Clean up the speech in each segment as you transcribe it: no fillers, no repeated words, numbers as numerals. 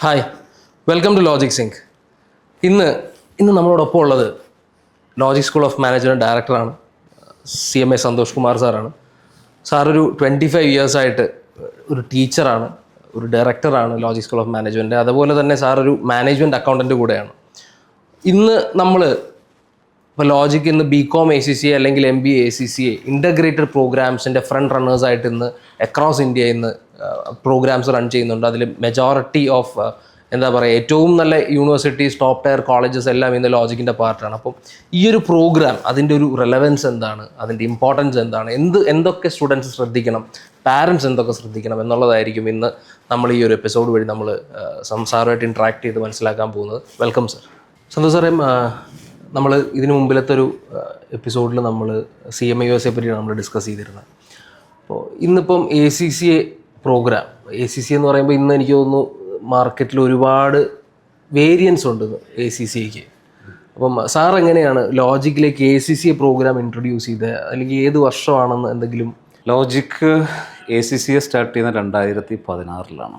Hi, welcome to Logic Sync. ഇന്ന് നമ്മളോടൊപ്പം ഉള്ളത് ലോജിക് സ്കൂൾ ഓഫ് മാനേജ്മെൻറ്റ് ഡയറക്ടറാണ് CMA സന്തോഷ് കുമാർ സാറാണ്. സാറൊരു 25 ഇയേഴ്സായിട്ട് ഒരു ടീച്ചറാണ്, ഒരു ഡയറക്ടറാണ് ലോജിക് സ്കൂൾ ഓഫ് മാനേജ്മെൻറ്റ്. അതുപോലെ തന്നെ സാറൊരു മാനേജ്മെൻറ്റ് അക്കൗണ്ടൻറ്റ് കൂടെയാണ്. ഇന്ന് നമ്മൾ ഇപ്പോൾ ലോജിക് ഇന്ന് BCom ACCA അല്ലെങ്കിൽ MBA ACCA ഇൻ്റഗ്രേറ്റഡ് പ്രോഗ്രാംസിൻ്റെ ഫ്രണ്ട് റണ്ണേഴ്സായിട്ട് ഇന്ന് അക്രോസ് ഇന്ത്യ ഇന്ന് പ്രോഗ്രാംസ് റൺ ചെയ്യുന്നുണ്ട്. അതിൽ മെജോറിറ്റി ഓഫ് എന്താ പറയുക, ഏറ്റവും നല്ല യൂണിവേഴ്സിറ്റീസ്, ടോപ്പ് ടയർ കോളേജസ് എല്ലാം ഇന്ന് ലോജിക്കിൻ്റെ പാർട്ടാണ്. അപ്പം ഈ ഒരു പ്രോഗ്രാം അതിൻ്റെ ഒരു റെലവൻസ് എന്താണ്, അതിൻ്റെ ഇമ്പോർട്ടൻസ് എന്താണ്, എന്തൊക്കെ സ്റ്റുഡൻസ് ശ്രദ്ധിക്കണം, പാരൻസ് എന്തൊക്കെ ശ്രദ്ധിക്കണം എന്നുള്ളതായിരിക്കും ഇന്ന് നമ്മൾ ഈ ഒരു എപ്പിസോഡ് വഴി നമ്മൾ സംസാരമായിട്ട് ഇൻട്രാക്ട് ചെയ്ത് മനസ്സിലാക്കാൻ പോകുന്നത്. Welcome sir. സന്തോഷ് സാറേ, നമ്മൾ ഇതിനു മുമ്പിലത്തെ ഒരു എപ്പിസോഡിൽ നമ്മൾ CMA USA പറ്റിയാണ് നമ്മൾ ഡിസ്കസ് ചെയ്തിരുന്നത്. അപ്പോൾ ഇന്നിപ്പം ACCA പ്രോഗ്രാം, ACCA എന്ന് പറയുമ്പോൾ ഇന്ന് എനിക്ക് തോന്നുന്നു മാർക്കറ്റിൽ ഒരുപാട് വേരിയൻസ് ഉണ്ട് ACCAക്ക്. അപ്പം സാർ എങ്ങനെയാണ് ലോജിക്കിലേക്ക് ACCA പ്രോഗ്രാം ഇൻട്രൊഡ്യൂസ് ചെയ്തത്, അല്ലെങ്കിൽ ഏത് വർഷമാണെന്ന് എന്തെങ്കിലും? ലോജിക്ക് ACCA സ്റ്റാർട്ട് ചെയ്യുന്ന 2016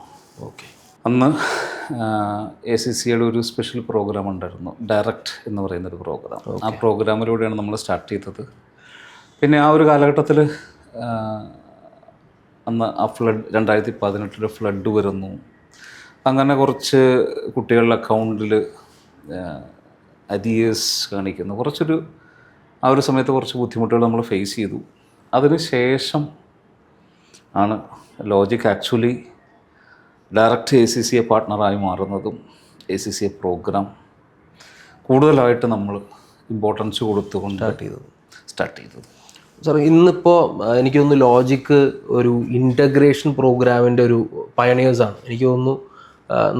ഓക്കെ. അന്ന് ACCAയുടെ ഒരു സ്പെഷ്യൽ പ്രോഗ്രാം ഉണ്ടായിരുന്നു, ഡയറക്റ്റ് എന്ന് പറയുന്നൊരു പ്രോഗ്രാം. ആ പ്രോഗ്രാമിലൂടെയാണ് നമ്മൾ സ്റ്റാർട്ട് ചെയ്തത്. പിന്നെ ആ ഒരു കാലഘട്ടത്തിൽ അന്ന് ആ ഫ്ലഡ് 2018 ഫ്ലഡ് വരുന്നു. അങ്ങനെ കുറച്ച് കുട്ടികളുടെ അക്കൗണ്ടിൽ അരിയേഴ്സ് കാണിക്കുന്നു. ആ ഒരു സമയത്ത് കുറച്ച് ബുദ്ധിമുട്ടുകൾ നമ്മൾ ഫേസ് ചെയ്തു. അതിന് ശേഷം ആണ് ലോജിക് ആക്ച്വലി ഡയറക്റ്റ് ACCA പാർട്ട്ണറായി മാറുന്നതും ACCA പ്രോഗ്രാം കൂടുതലായിട്ട് നമ്മൾ ഇമ്പോർട്ടൻസ് കൊടുത്തുകൊണ്ട് സ്റ്റാർട്ട് ചെയ്തത്. സാർ, ഇന്നിപ്പോൾ എനിക്ക് തോന്നുന്നു ലോജിക്ക് ഒരു ഇൻ്റഗ്രേഷൻ പ്രോഗ്രാമിൻ്റെ ഒരു പയണിയേഴ്സാണ്. എനിക്ക് തോന്നുന്നു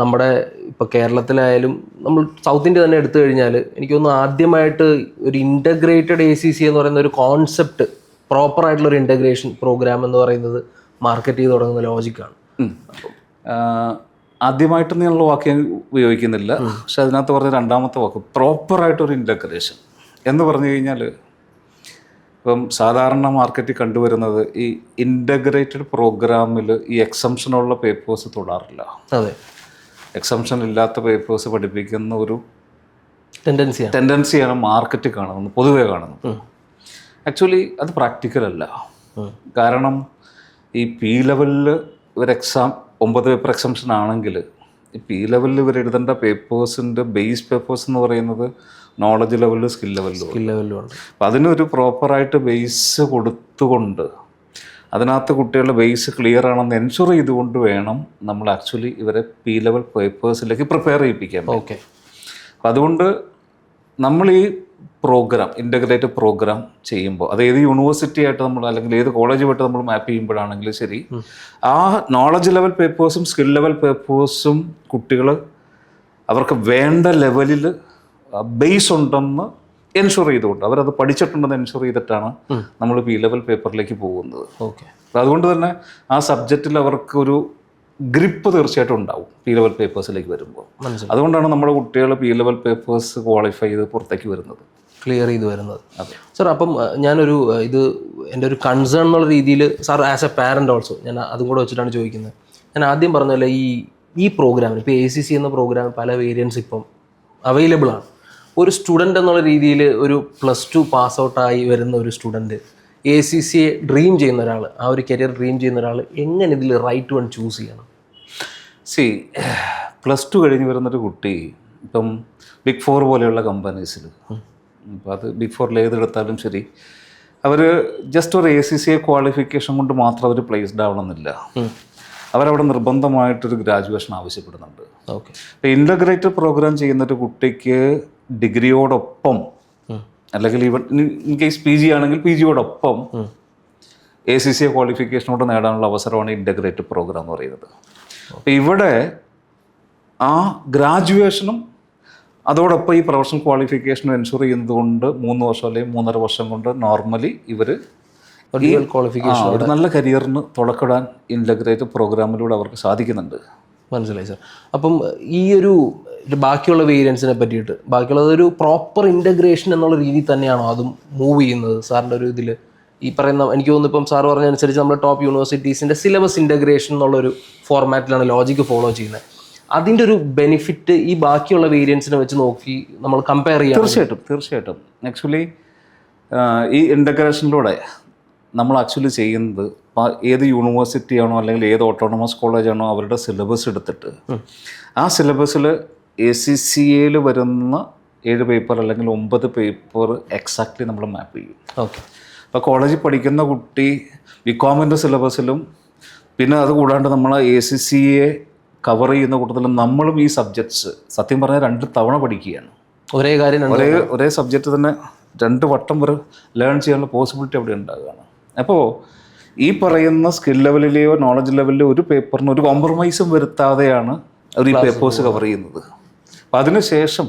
നമ്മുടെ ഇപ്പോൾ കേരളത്തിലായാലും നമ്മൾ സൗത്ത് ഇന്ത്യ തന്നെ എടുത്തു കഴിഞ്ഞാൽ എനിക്ക് തോന്നുന്നു ആദ്യമായിട്ട് ഒരു ഇൻ്റഗ്രേറ്റഡ് ACCA എന്ന് പറയുന്ന ഒരു കോൺസെപ്റ്റ്, പ്രോപ്പറായിട്ടുള്ളൊരു ഇൻ്റഗ്രേഷൻ പ്രോഗ്രാം എന്ന് പറയുന്നത് മാർക്കറ്റ് ചെയ്ത് തുടങ്ങുന്ന ലോജിക്കാണ്. ആദ്യമായിട്ട് എന്നുള്ള വാക്ക് ഞാൻ ഉപയോഗിക്കുന്നില്ല, പക്ഷെ അതിനകത്ത് പറഞ്ഞ രണ്ടാമത്തെ വാക്ക് പ്രോപ്പറായിട്ടൊരു ഇൻ്റഗ്രേഷൻ എന്ന് പറഞ്ഞു കഴിഞ്ഞാൽ, ഇപ്പം സാധാരണ മാർക്കറ്റിൽ കണ്ടുവരുന്നത് ഈ ഇൻ്റഗ്രേറ്റഡ് പ്രോഗ്രാമിൽ ഈ എക്സംഷനുള്ള പേപ്പേഴ്സ് തൊടാറില്ല. അതെ, എക്സംഷൻ ഇല്ലാത്ത പേപ്പേഴ്സ് പഠിപ്പിക്കുന്ന ഒരു ടെൻഡൻസിയാണ് മാർക്കറ്റിൽ കാണുന്നത്, പൊതുവേ കാണുന്നത്. ആക്ച്വലി അത് പ്രാക്ടിക്കൽ അല്ല. കാരണം ഈ P ലെവലിൽ ഒരു 9 പേപ്പർ എക്സംഷൻ ആണെങ്കിൽ ഈ P ലെവലിൽ ഇവർ എഴുതേണ്ട പേപ്പേഴ്സിൻ്റെ ബേസ് പേപ്പേഴ്സ് എന്ന് പറയുന്നത് നോളജ് ലെവലിലും സ്കിൽ ലെവലിലും ഉണ്ട്. അപ്പം അതിനൊരു പ്രോപ്പറായിട്ട് ബേസ് കൊടുത്തുകൊണ്ട് അതിനകത്ത് കുട്ടികളുടെ ബേസ് ക്ലിയർ ആണെന്ന് എൻഷുർ ചെയ്തുകൊണ്ട് വേണം നമ്മൾ ആക്ച്വലി ഇവരെ P ലെവൽ പേപ്പേഴ്സിലേക്ക് പ്രിപ്പയർ ചെയ്യിപ്പിക്കാൻ. ഓക്കെ. അപ്പം അതുകൊണ്ട് നമ്മൾ ഈ പ്രോഗ്രാം, ഇൻ്റഗ്രേറ്റഡ് പ്രോഗ്രാം ചെയ്യുമ്പോൾ അത് ഏത് യൂണിവേഴ്സിറ്റി ആയിട്ട് നമ്മൾ അല്ലെങ്കിൽ ഏത് കോളേജുമായിട്ട് നമ്മൾ മാപ്പ് ചെയ്യുമ്പോഴാണെങ്കിലും ശരി, ആ നോളജ് ലെവൽ പേപ്പേഴ്സും സ്കിൽ ലെവൽ പേപ്പേഴ്സും കുട്ടികൾ അവർക്ക് വേണ്ട ലെവലിൽ ബേസ് ഉണ്ടെന്ന് എൻഷുർ ചെയ്തുകൊണ്ട്, അവരത് പഠിച്ചിട്ടുണ്ടെന്ന് എൻഷുർ ചെയ്തിട്ടാണ് നമ്മൾ P ലെവൽ പേപ്പറിലേക്ക് പോകുന്നത്. ഓക്കെ. അതുകൊണ്ട് തന്നെ ആ സബ്ജക്റ്റിൽ അവർക്കൊരു ഗ്രിപ്പ് തീർച്ചയായിട്ടും ഉണ്ടാവും P ലെവൽ പേപ്പേഴ്സിലേക്ക് വരുമ്പോൾ. അതുകൊണ്ടാണ് നമ്മുടെ കുട്ടികൾ P ലെവൽ പേപ്പേഴ്സ് ക്വാളിഫൈ ചെയ്ത് പുറത്തേക്ക് വരുന്നത്, ക്ലിയർ ചെയ്ത് വരുന്നത്. അതെ സാർ, അപ്പം ഞാനൊരു എൻ്റെ ഒരു കൺസേൺ എന്നുള്ള രീതിയിൽ, sir as A parent also ഞാൻ അതും കൂടെ വെച്ചിട്ടാണ് ചോദിക്കുന്നത്. ഞാൻ ആദ്യം പറഞ്ഞല്ലോ, ഈ പ്രോഗ്രാമിന് ഇപ്പോൾ ACCA എന്ന പ്രോഗ്രാം പല വേരിയൻസ് ഇപ്പം അവൈലബിൾ ആണ്. ഒരു സ്റ്റുഡൻ്റ് എന്നുള്ള രീതിയിൽ ഒരു +2 പാസ് ഔട്ടായി വരുന്ന ഒരു സ്റ്റുഡൻറ്റ് ACCA ഡ്രീം ചെയ്യുന്ന ഒരാൾ, ആ ഒരു കരിയർ ഡ്രീം ചെയ്യുന്ന ഒരാൾ എങ്ങനെ ഇതിൽ റൈറ്റ് വൺ ചൂസ് ചെയ്യണം? +2 കഴിഞ്ഞ് വരുന്നൊരു കുട്ടി ഇപ്പം Big 4 പോലെയുള്ള കമ്പനീസിൽ, ഇപ്പം അത് Big 4 ഏതെടുത്താലും ശരി, അവർ ജസ്റ്റ് ഒരു ACCA ക്വാളിഫിക്കേഷൻ കൊണ്ട് മാത്രം അവർ പ്ലേസ്ഡ് ആവണമെന്നില്ല. അവരവിടെ നിർബന്ധമായിട്ടൊരു ഗ്രാജുവേഷൻ ആവശ്യപ്പെടുന്നുണ്ട്. ഓക്കെ. ഇപ്പം ഇൻ്റഗ്രേറ്റഡ് പ്രോഗ്രാം ചെയ്യുന്നൊരു കുട്ടിക്ക് ഡിഗ്രിയോടൊപ്പം, അല്ലെങ്കിൽ ഈവൻ ഇൻ കേസ് PG ആണെങ്കിൽ PGയോടൊപ്പം ACCA ക്വാളിഫിക്കേഷനോട് നേടാനുള്ള അവസരമാണ് ഇൻ്റഗ്രേറ്റഡ് പ്രോഗ്രാം എന്ന് പറയുന്നത്. അപ്പം ഇവിടെ ആ ഗ്രാജുവേഷനും അതോടൊപ്പം ഈ പ്രൊഫഷണൽ ക്വാളിഫിക്കേഷനും എൻഷുർ ചെയ്യുന്നത് കൊണ്ട് 3 വർഷം അല്ലെങ്കിൽ 3.5 വർഷം കൊണ്ട് നോർമലി ഇവർ ക്വാളിഫിക്കേഷൻ ഒരു നല്ല കരിയറിന് തുടക്കിടാൻ ഇൻ്റഗ്രേറ്റഡ് പ്രോഗ്രാമിലൂടെ അവർക്ക് സാധിക്കുന്നുണ്ട്. മനസ്സിലായി സാർ. അപ്പം ഈ ഒരു ബാക്കിയുള്ള വേരിയൻസിനെ പറ്റിയിട്ട്, ബാക്കിയുള്ളതൊരു പ്രോപ്പർ ഇൻ്റഗ്രേഷൻ എന്നുള്ള രീതിയിൽ തന്നെയാണോ അതും മൂവ് ചെയ്യുന്നത് സാറിൻ്റെ ഒരു ഇതിൽ? ഈ പറയുന്ന എനിക്ക് തോന്നുന്നു ഇപ്പം സാർ പറഞ്ഞതനുസരിച്ച് നമ്മുടെ ടോപ്പ് യൂണിവേഴ്സിറ്റീസിൻ്റെ സിലബസ് ഇൻ്റഗ്രേഷൻ എന്നുള്ളൊരു ഫോർമാറ്റിലാണ് ലോജിക്ക് ഫോളോ ചെയ്യുന്നത്. അതിൻ്റെ ഒരു ബെനിഫിറ്റ് ഈ ബാക്കിയുള്ള വേരിയൻസിനെ വെച്ച് നോക്കി നമ്മൾ കമ്പയർ ചെയ്യാം. തീർച്ചയായിട്ടും ആക്ച്വലി ഈ ഇൻ്റഗ്രേഷനിലൂടെ നമ്മൾ ആക്ച്വലി ചെയ്യുന്നത് ഏത് യൂണിവേഴ്സിറ്റിയാണോ അല്ലെങ്കിൽ ഏത് ഓട്ടോണമസ് കോളേജാണോ അവരുടെ സിലബസ് എടുത്തിട്ട് ആ സിലബസിൽ ACCA വരുന്ന 7 പേപ്പർ അല്ലെങ്കിൽ 9 പേപ്പർ എക്സാക്ട്ലി നമ്മൾ മാപ്പ് ചെയ്യും. ഓക്കെ. അപ്പോൾ കോളേജിൽ പഠിക്കുന്ന കുട്ടി ബികോമിൻ്റെ സിലബസിലും പിന്നെ അത് കൂടാണ്ട് നമ്മൾ ACCA കവർ ചെയ്യുന്ന കൂട്ടത്തിലും നമ്മളും ഈ സബ്ജക്ട്സ് സത്യം പറഞ്ഞാൽ 2 തവണ പഠിക്കുകയാണ്. ഒരേ കാര്യം ഒരേ സബ്ജക്റ്റ് തന്നെ 2 വട്ടം വരെ ലേൺ ചെയ്യാനുള്ള പോസിബിലിറ്റി അവിടെ ഉണ്ടാകുകയാണ്. അപ്പോൾ ഈ പറയുന്ന സ്കിൽ ലെവലിലെയോ നോളജ് ലെവലിലെയോ ഒരു പേപ്പറിന് ഒരു കോംപ്രമൈസും വരുത്താതെയാണ് അവർ ഈ പേപ്പേഴ്സ് കവർ ചെയ്യുന്നത്. അപ്പം അതിനുശേഷം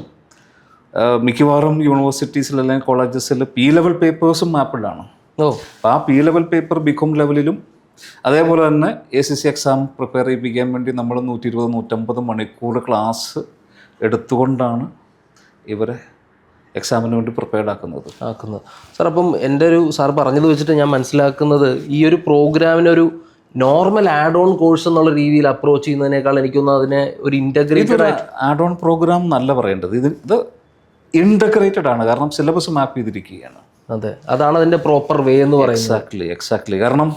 മിക്കവാറും യൂണിവേഴ്സിറ്റീസിൽ അല്ലെങ്കിൽ കോളേജസിൽ P-level പേപ്പേഴ്സും മാപ്പിഡാണ്. അപ്പോൾ ആ P-level പേപ്പർ ബികോം ലെവലിലും അതേപോലെ തന്നെ ACC എക്സാം പ്രിപ്പയർ ചെയ്യിപ്പിക്കാൻ വേണ്ടി നമ്മൾ 120-150 മണിക്കൂർ ക്ലാസ് എടുത്തുകൊണ്ടാണ് ഇവരെ എക്സാമിന് വേണ്ടി പ്രിപ്പയർഡ് ആക്കുന്നത്. സാർ, അപ്പം എൻ്റെ ഒരു സാർ പറഞ്ഞത് വെച്ചിട്ട് ഞാൻ മനസ്സിലാക്കുന്നത് ഈ ഒരു പ്രോഗ്രാമിനൊരു നോർമൽ ആഡ് ഓൺ കോഴ്സ് എന്നുള്ള രീതിയിൽ അപ്രോച്ച് ചെയ്യുന്നതിനേക്കാൾ എനിക്കൊന്ന് അതിനെ ഒരു ഇൻ്റഗ്രേറ്റഡ് ആഡ് ഓൺ പ്രോഗ്രാം നല്ല പറയേണ്ടത്. ഇത് ഇൻ്റഗ്രേറ്റഡ് ആണ്, കാരണം സിലബസ് മാപ്പ് ചെയ്തിരിക്കുകയാണ്. അതെ, അതാണ് അതിൻ്റെ പ്രോപ്പർ വേ എന്ന് പറയുന്നത്. എക്സാക്ട്ലി. കാരണം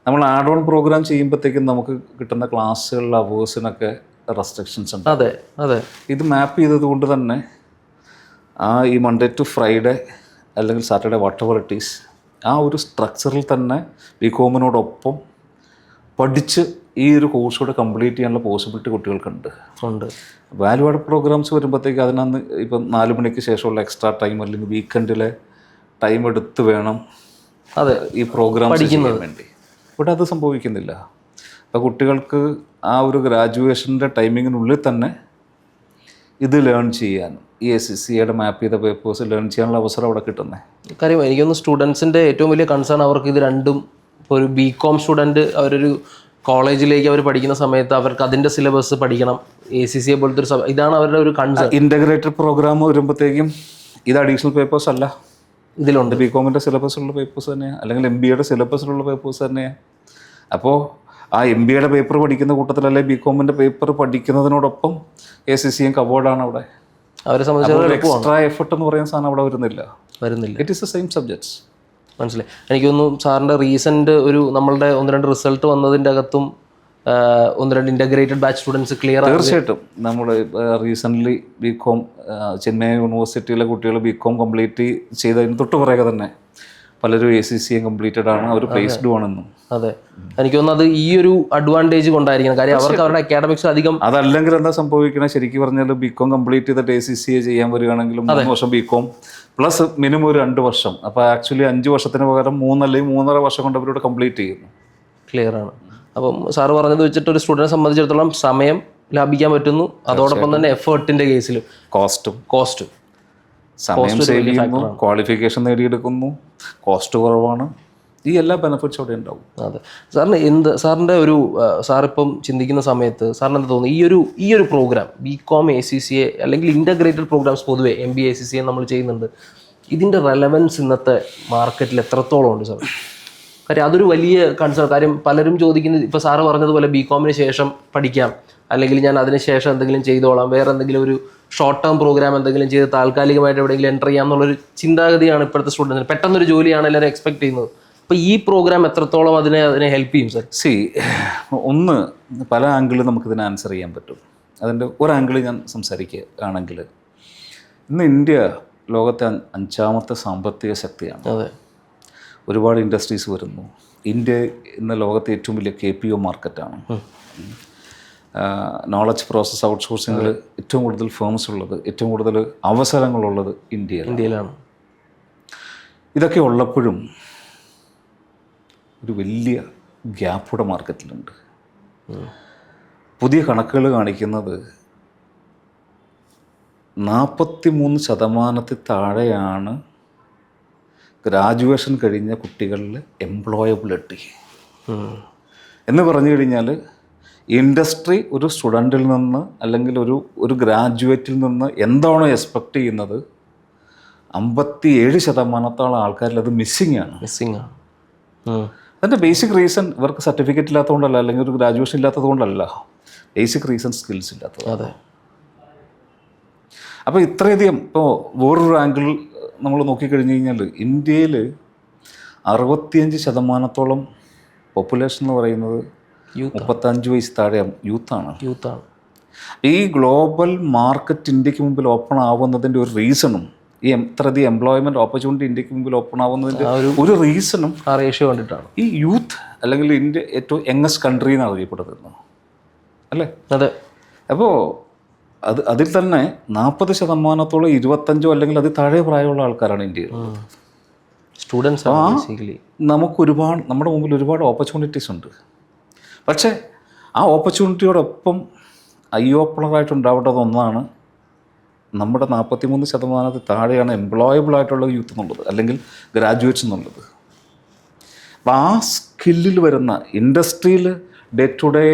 നമ്മൾ ആഡ് ഓൺ പ്രോഗ്രാം ചെയ്യുമ്പോഴത്തേക്കും നമുക്ക് കിട്ടുന്ന ക്ലാസ്സുകളിലെ അവേഴ്സിനൊക്കെ റെസ്ട്രിക്ഷൻസ് ഉണ്ട്. അതെ അതെ. ഇത് മാപ്പ് ചെയ്തത് കൊണ്ട് തന്നെ ഈ മൺഡേ ടു ഫ്രൈഡേ അല്ലെങ്കിൽ സാറ്റർഡേ വാട്ടെവർ ഇറ്റ് ഈസ് ആ ഒരു സ്ട്രക്ചറിൽ തന്നെ ബികോമിനോടൊപ്പം പഠിച്ച് ഈ ഒരു കോഴ്സ് കൂടെ കംപ്ലീറ്റ് ചെയ്യാനുള്ള പോസിബിലിറ്റി കുട്ടികൾക്കുണ്ട്. വാല്യൂ ആഡ് പ്രോഗ്രാംസ് വരുമ്പോഴത്തേക്ക് അതിനന്ന് ഇപ്പം 4 മണിക്ക് ശേഷമുള്ള എക്സ്ട്രാ ടൈം അല്ലെങ്കിൽ വീക്കെൻഡിലെ ടൈം എടുത്ത് വേണം ഈ പ്രോഗ്രാം ചെയ്യാൻ വേണ്ടി. ഇവിടെ അത് സംഭവിക്കുന്നില്ല. അപ്പോൾ കുട്ടികൾക്ക് ആ ഒരു ഗ്രാജുവേഷൻ്റെ ടൈമിങ്ങിനുള്ളിൽ തന്നെ ഇത് ലേൺ ചെയ്യാൻ ഈ ACCA മാപ്പ് ചെയ്ത പേപ്പേഴ്സ് ലേൺ ചെയ്യാനുള്ള അവസരം അവിടെ കിട്ടുന്നത്. കാര്യം എനിക്കൊന്ന് സ്റ്റുഡൻസിൻ്റെ ഏറ്റവും വലിയ കൺസേൺ അവർക്ക് ഇത് രണ്ടും. ഇപ്പോൾ ഒരു BCom സ്റ്റുഡൻറ്റ് അവരൊരു കോളേജിലേക്ക് അവർ പഠിക്കുന്ന സമയത്ത് അവർക്ക് അതിൻ്റെ സിലബസ് പഠിക്കണം, ACCA പോലത്തെ ഒരു ഇതാണ് അവരുടെ ഒരു കൺസേൺ. ഇൻ്റഗ്രേറ്റഡ് പ്രോഗ്രാം വരുമ്പോഴത്തേക്കും ഇത് അഡീഷണൽ പേപ്പേഴ്സ് അല്ല, ഇതിലുണ്ട്. ബികോമിൻ്റെ സിലബസിലുള്ള പേപ്പേഴ്സ് തന്നെയാണ്, അല്ലെങ്കിൽ MBAയുടെ സിലബസിലുള്ള പേപ്പേഴ്സ് തന്നെയാണ്. അപ്പോൾ ആ MBAയുടെ പേപ്പർ പഠിക്കുന്ന കൂട്ടത്തിൽ അല്ലെങ്കിൽ ബികോമിൻ്റെ പേപ്പർ പഠിക്കുന്നതിനോടൊപ്പം ACCA കവേർഡാണ് അവിടെ. അവരെ സംബന്ധിച്ച് എക്സ്ട്രാ എഫർട്ട് എന്ന് പറയുന്ന സാധനം അവിടെ വരുന്നില്ല. It is the same subjects. മനസ്സിലായി. എനിക്ക് തോന്നുന്നു സാറിൻ്റെ റീസെൻ്റ് ഒരു നമ്മളുടെ 1-2 റിസൾട്ട് വന്നതിൻ്റെ അകത്തും 1-2 ഇൻ്റഗ്രേറ്റഡ് ബാച്ച് സ്റ്റുഡൻസ് ക്ലിയർ. തീർച്ചയായിട്ടും. നമ്മൾ റീസെൻ്റ്ലി ബികോം ചെന്നൈ യൂണിവേഴ്സിറ്റിയിലെ കുട്ടികൾ ബികോം കംപ്ലീറ്റ് ചെയ്തതിന് തൊട്ട് പറയുക തന്നെ പലരും ACCA കംപ്ലീറ്റഡ് ആണ്, അവർ പ്ലേസ്ഡ് ആണെന്നും. അതെ, എനിക്ക് തോന്നുന്നു അത് ഈ ഒരു അഡ്വാൻറ്റേജ് കൊണ്ടായിരിക്കണം. കാര്യം അവർക്ക് അവരുടെ അക്കാഡമിക്സ് അധികം. അതല്ലെങ്കിൽ എന്താ സംഭവിക്കണേ, ശരിക്കും പറഞ്ഞാൽ ബികോം കംപ്ലീറ്റ് ചെയ്തിട്ട് ACCA ചെയ്യാൻ വരികയാണെങ്കിലും 3 വർഷം ബികോം പ്ലസ് മിനിമം ഒരു 2 വർഷം. അപ്പോൾ ആക്ച്വലി 5 വർഷത്തിന് പകരം 3 അല്ലെങ്കിൽ 3.5 വർഷം കൊണ്ട് അവരോട് കംപ്ലീറ്റ് ചെയ്യുന്നു. ക്ലിയർ ആണ്. അപ്പം സാറ് പറഞ്ഞത് വെച്ചിട്ട് ഒരു സ്റ്റുഡൻറ്റിനെ സംബന്ധിച്ചിടത്തോളം സമയം ലാഭിക്കാൻ പറ്റുന്നു, അതോടൊപ്പം തന്നെ എഫേർട്ടിൻ്റെ കേസിലും കോസ്റ്റും സമയം സേവ് ചെയ്യുന്നു, ക്വാളിഫിക്കേഷൻ നേടിയെടുക്കുന്നു, കോസ്റ്റ് കുറവാണ്, ഈ എല്ലാ ബെനിഫിറ്റ്സ് അവിടെ ഉണ്ടാവും. അതെ. സാറിൻ്റെ ഒരു സാറിപ്പം ചിന്തിക്കുന്ന സമയത്ത് സാറിന് എന്താ തോന്നുന്നു ഈ ഒരു പ്രോഗ്രാം BCom ACCA അല്ലെങ്കിൽ ഇൻ്റഗ്രേറ്റഡ് പ്രോഗ്രാംസ് പൊതുവെ MBA ACCA നമ്മൾ ചെയ്യുന്നുണ്ട്, ഇതിൻ്റെ റെലവൻസ് ഇന്നത്തെ മാർക്കറ്റിൽ എത്രത്തോളം ഉണ്ട് സാർ? കാര്യം അതൊരു വലിയ കൺസേൺ. കാര്യം പലരും ചോദിക്കുന്നത്, ഇപ്പോൾ സാറ് പറഞ്ഞതുപോലെ BComന് ശേഷം പഠിക്കാം, അല്ലെങ്കിൽ ഞാൻ അതിന് ശേഷം എന്തെങ്കിലും ചെയ്തോളാം, വേറെ എന്തെങ്കിലും ഒരു ഷോർട്ട് ടേം പ്രോഗ്രാം എന്തെങ്കിലും ചെയ്ത് താൽക്കാലികമായിട്ട് എവിടെയെങ്കിലും എൻ്റർ ചെയ്യാം എന്നുള്ളൊരു ചിന്താഗതിയാണ് ഇപ്പോഴത്തെ സ്റ്റുഡൻസിന്. പെട്ടെന്നൊരു ജോലിയാണ് എല്ലാവരും എക്സ്പെക്ട് ചെയ്യുന്നത്. അപ്പോൾ ഈ പ്രോഗ്രാം എത്രത്തോളം അതിനെ ഹെൽപ്പ് ചെയ്യും സാർ? ഒന്ന് പല ആംഗിളിൽ നമുക്കിതിനെ ആൻസർ ചെയ്യാൻ പറ്റും. അതിൻ്റെ ഒരു ആംഗിളിൽ ഞാൻ സംസാരിക്കുകയാണെങ്കിൽ, ഇന്ന് ഇന്ത്യ ലോകത്തെ 5ാമത്തെ സാമ്പത്തിക ശക്തിയാണ്. അതെ. ഒരുപാട് ഇൻഡസ്ട്രീസ് വരുന്നു. ഇന്ത്യ ഇന്ന് ലോകത്തെ ഏറ്റവും വലിയ KPO മാർക്കറ്റാണ്. നോളജ് പ്രോസസ് ഔട്ട്സോഴ്സിങ്ങിൽ ഏറ്റവും കൂടുതൽ ഫേംസ് ഉള്ളത്, ഏറ്റവും കൂടുതൽ അവസരങ്ങളുള്ളത് ഇന്ത്യയിലാണ്. ഇതൊക്കെ ഉള്ളപ്പോഴും ഒരു വലിയ ഗ്യാപ്പുടെ മാർക്കറ്റിലുണ്ട്. പുതിയ കണക്കുകൾ കാണിക്കുന്നത് 43% താഴെയാണ് ഗ്രാജുവേഷൻ കഴിഞ്ഞ കുട്ടികളിൽ എംപ്ലോയബിലിറ്റി. എന്ന് പറഞ്ഞു കഴിഞ്ഞാൽ ഇൻഡസ്ട്രി ഒരു സ്റ്റുഡൻറ്റിൽ നിന്ന് അല്ലെങ്കിൽ ഒരു ഗ്രാജുവേറ്റിൽ നിന്ന് എന്താണോ എക്സ്പെക്റ്റ് ചെയ്യുന്നത് 57% ആൾക്കാരിൽ അത് മിസ്സിങ് ആണ്. അതിൻ്റെ ബേസിക് റീസൺ ഇവർക്ക് സർട്ടിഫിക്കറ്റ് ഇല്ലാത്തതുകൊണ്ടല്ല, അല്ലെങ്കിൽ ഒരു ഗ്രാജുവേഷൻ ഇല്ലാത്തത് കൊണ്ടല്ല, ബേസിക് റീസൺ സ്കിൽസ് ഇല്ലാത്തത്. അതെ. അപ്പോൾ ഇത്രയധികം ഇപ്പോൾ വേറൊരു ആംഗിൾ നമ്മൾ നോക്കിക്കഴിഞ്ഞ് കഴിഞ്ഞാൽ ഇന്ത്യയിൽ 65% പോപ്പുലേഷൻ എന്ന് പറയുന്നത് 35 വയസ്സ് താഴെ യൂത്താണ്. ഈ ഗ്ലോബൽ മാർക്കറ്റ് ഇന്ത്യക്ക് മുമ്പിൽ ഓപ്പൺ ആവുന്നതിൻ്റെ ഒരു റീസണും ഈ ഇത്രയധികം എംപ്ലോയ്മെൻറ്റ് ഓപ്പർച്യൂണിറ്റി ഇന്ത്യക്ക് മുമ്പിൽ ഓപ്പൺ ആവുന്നതിൻ്റെ ഒരു റീസണും ആ റേഷ്യോ കണ്ടിട്ടാണ്. ഈ യൂത്ത് അല്ലെങ്കിൽ ഇന്ത്യ ഏറ്റവും യങ്ങസ്റ്റ് കൺട്രി എന്ന് അറിയപ്പെടുന്നത് അല്ലേ? അതെ. അപ്പോൾ അതിൽ തന്നെ 40% 25 അല്ലെങ്കിൽ അത് താഴെ പ്രായമുള്ള ആൾക്കാരാണ് ഇന്ത്യയിൽ. സ്റ്റുഡൻസ്. നമ്മുടെ മുമ്പിൽ ഒരുപാട് ഓപ്പർച്യൂണിറ്റീസ് ഉണ്ട്. പക്ഷേ ആ ഓപ്പർച്യൂണിറ്റിയോടൊപ്പം ഐ ഓപ്പണറായിട്ടുണ്ടാവേണ്ടത് ഒന്നാണ് നമ്മുടെ 43% താഴെയാണ് എംപ്ലോയബിൾ ആയിട്ടുള്ള യൂത്ത് എന്നുള്ളത്, അല്ലെങ്കിൽ ഗ്രാജുവേറ്റ്സ് എന്നുള്ളത്. അപ്പം ആ സ്കില്ലിൽ വരുന്ന ഇൻഡസ്ട്രിയിൽ ഡേ ടു ഡേ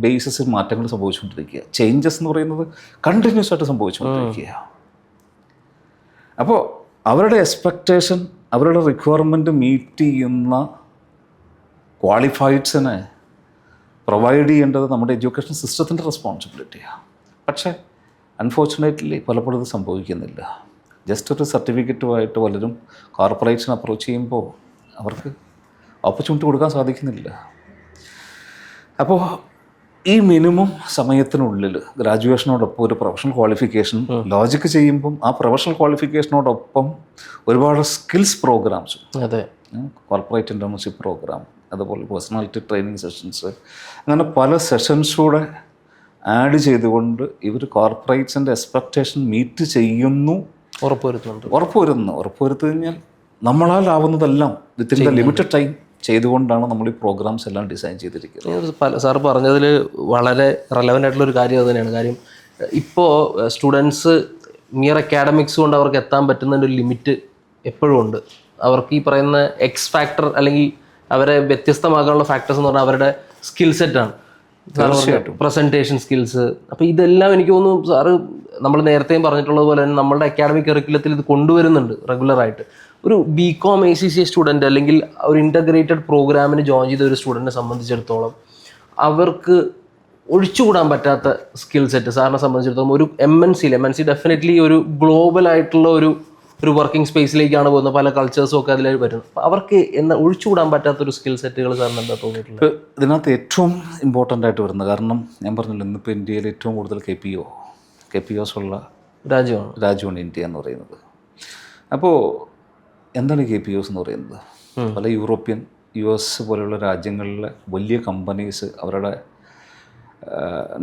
ബേസിസിൽ മാറ്റങ്ങൾ സംഭവിച്ചുകൊണ്ടിരിക്കുക. ചേഞ്ചസ് എന്ന് പറയുന്നത് കണ്ടിന്യൂസ് ആയിട്ട് സംഭവിച്ചുകൊണ്ടിരിക്കുക. അപ്പോൾ അവരുടെ എക്സ്പെക്റ്റേഷൻ, അവരുടെ റിക്വയർമെൻറ്റ് മീറ്റ് ചെയ്യുന്ന ക്വാളിഫൈഡ്സിനെ പ്രൊവൈഡ് ചെയ്യേണ്ടത് നമ്മുടെ എഡ്യൂക്കേഷൻ സിസ്റ്റത്തിൻ്റെ റെസ്പോൺസിബിലിറ്റിയാണ്. പക്ഷേ അൺഫോർച്ചുനേറ്റ്ലി പലപ്പോഴും ഇത് സംഭവിക്കുന്നില്ല. ജസ്റ്റ് ഒരു സർട്ടിഫിക്കറ്റുമായിട്ട് പലരും കോർപ്പറേറ്റ്സിനെ അപ്രോച്ച് ചെയ്യുമ്പോൾ അവർക്ക് ഓപ്പർച്യൂണിറ്റി കൊടുക്കാൻ സാധിക്കുന്നില്ല. അപ്പോൾ ഈ മിനിമം സമയത്തിനുള്ളിൽ ഗ്രാജുവേഷനോടൊപ്പം ഒരു പ്രൊഫഷണൽ ക്വാളിഫിക്കേഷൻ ലോജിക്ക് ചെയ്യുമ്പം ആ പ്രൊഫഷണൽ ക്വാളിഫിക്കേഷനോടൊപ്പം ഒരുപാട് സ്കിൽസ് പ്രോഗ്രാംസ്, അതെ, കോർപ്പറേറ്റ് ഇൻറ്റേൺഷിപ്പ് പ്രോഗ്രാം, അതുപോലെ പേഴ്സണാലിറ്റി ട്രെയിനിങ് സെഷൻസ്, അങ്ങനെ പല സെഷൻസൂടെ ആഡ് ചെയ്തുകൊണ്ട് ഇവർ കോർപ്പറേറ്റ്സിൻ്റെ എക്സ്പെക്റ്റേഷൻ മീറ്റ് ചെയ്യുന്നു, ഉറപ്പുവരുത്തു കഴിഞ്ഞാൽ നമ്മളാലാവുന്നതെല്ലാം വിത്തിൻ ദ ലിമിറ്റഡ് ടൈം ചെയ്തുകൊണ്ടാണ് നമ്മൾ ഈ പ്രോഗ്രാംസ് എല്ലാം ഡിസൈൻ ചെയ്തിരിക്കുന്നത്. സാർ പറഞ്ഞതിൽ വളരെ റെലവൻ്റ് ആയിട്ടുള്ളൊരു കാര്യം അത് തന്നെയാണ്. കാര്യം ഇപ്പോൾ സ്റ്റുഡൻസ് മിയർ അക്കാഡമിക്സ് കൊണ്ട് അവർക്ക് എത്താൻ പറ്റുന്നതിൻ്റെ ഒരു ലിമിറ്റ് എപ്പോഴും ഉണ്ട്. അവർക്ക് ഈ പറയുന്ന എക്സ് ഫാക്ടർ അല്ലെങ്കിൽ അവരെ വ്യത്യസ്തമാകാനുള്ള ഫാക്ടേഴ്സ് എന്ന് പറഞ്ഞാൽ അവരുടെ സ്കിൽ സെറ്റാണ്, പ്രസൻറ്റേഷൻ സ്കിൽസ്. അപ്പോൾ ഇതെല്ലാം എനിക്ക് തോന്നുന്നു സാറ് നമ്മൾ നേരത്തെയും പറഞ്ഞിട്ടുള്ളത് പോലെ തന്നെ നമ്മളുടെ അക്കാഡമിക് കറിക്കുലത്തിൽ ഇത് കൊണ്ടുവരുന്നുണ്ട് റെഗുലറായിട്ട്. ഒരു BCom ACCA സ്റ്റുഡൻറ്റ് അല്ലെങ്കിൽ ഒരു ഇൻ്റഗ്രേറ്റഡ് പ്രോഗ്രാമിന് ജോയിൻ ചെയ്ത ഒരു സ്റ്റുഡൻറ്റിനെ സംബന്ധിച്ചിടത്തോളം അവർക്ക് ഒഴിച്ചുകൂടാൻ പറ്റാത്ത സ്കിൽ സെറ്റ് സാറിനെ സംബന്ധിച്ചിടത്തോളം ഒരു MNC ഡെഫിനറ്റ്ലി ഒരു ഗ്ലോബലായിട്ടുള്ള ഒരു വർക്കിംഗ് സ്പേസിലേക്കാണ് പോകുന്നത്. പല കൾച്ചേഴ്സും ഒക്കെ അതിലേക്ക് വരുന്നത്. അപ്പോൾ അവർക്ക് ഒഴിച്ചുകൂടാൻ പറ്റാത്തൊരു സ്കിൽ സെറ്റുകൾ സാറിന് എന്താ തോന്നിയിട്ടുള്ളത്? ഇതിനകത്ത് ഏറ്റവും ഇമ്പോർട്ടൻ്റ് ആയിട്ട് വരുന്നത്, കാരണം ഞാൻ പറഞ്ഞല്ലോ ഇന്നിപ്പോൾ ഇന്ത്യയിൽ ഏറ്റവും കൂടുതൽ KPOs ഉള്ള രാജ്യമാണ് ഇന്ത്യ എന്ന് പറയുന്നത്. അപ്പോൾ എന്താണ് KPOs എന്ന് പറയുന്നത്? പല യൂറോപ്യൻ US പോലെയുള്ള രാജ്യങ്ങളിലെ വലിയ കമ്പനീസ് അവരുടെ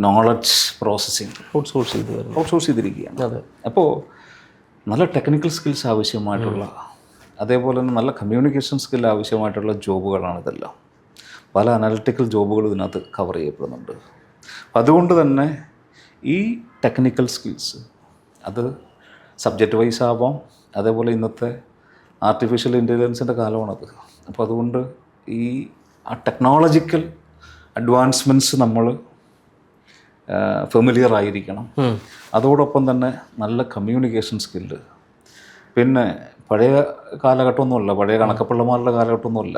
നോളജ് പ്രോസസ്സിങ് ഔട്ട്സോഴ്സ് ചെയ്തിരിക്കുകയാണ്. അപ്പോൾ നല്ല ടെക്നിക്കൽ സ്കിൽസ് ആവശ്യമായിട്ടുള്ള, അതേപോലെ തന്നെ നല്ല കമ്മ്യൂണിക്കേഷൻ സ്കിൽ ആവശ്യമായിട്ടുള്ള ജോബുകളാണ് ഇതെല്ലാം. പല അനലിറ്റിക്കൽ ജോബുകൾ ഇതിനകത്ത് കവർ ചെയ്യപ്പെടുന്നുണ്ട്. അതുകൊണ്ട് തന്നെ ഈ ടെക്നിക്കൽ സ്കിൽസ് അത് സബ്ജക്റ്റ് വൈസ് ആവാം, അതേപോലെ ഇന്നത്തെ ആർട്ടിഫിഷ്യൽ ഇൻ്റലിജൻസിൻ്റെ കാലമാണത്. അപ്പോൾ അതുകൊണ്ട് ആ ടെക്നോളജിക്കൽ അഡ്വാൻസ്മെൻറ്റ്സ് നമ്മൾ ഫെമിലിയർ ആയിരിക്കണം. അതോടൊപ്പം തന്നെ നല്ല കമ്മ്യൂണിക്കേഷൻ സ്കില്ല്. പിന്നെ പഴയ കാലഘട്ടമൊന്നുമല്ല, പഴയ കണക്കപ്പിള്ളമാരുടെ കാലഘട്ടമൊന്നുമല്ല.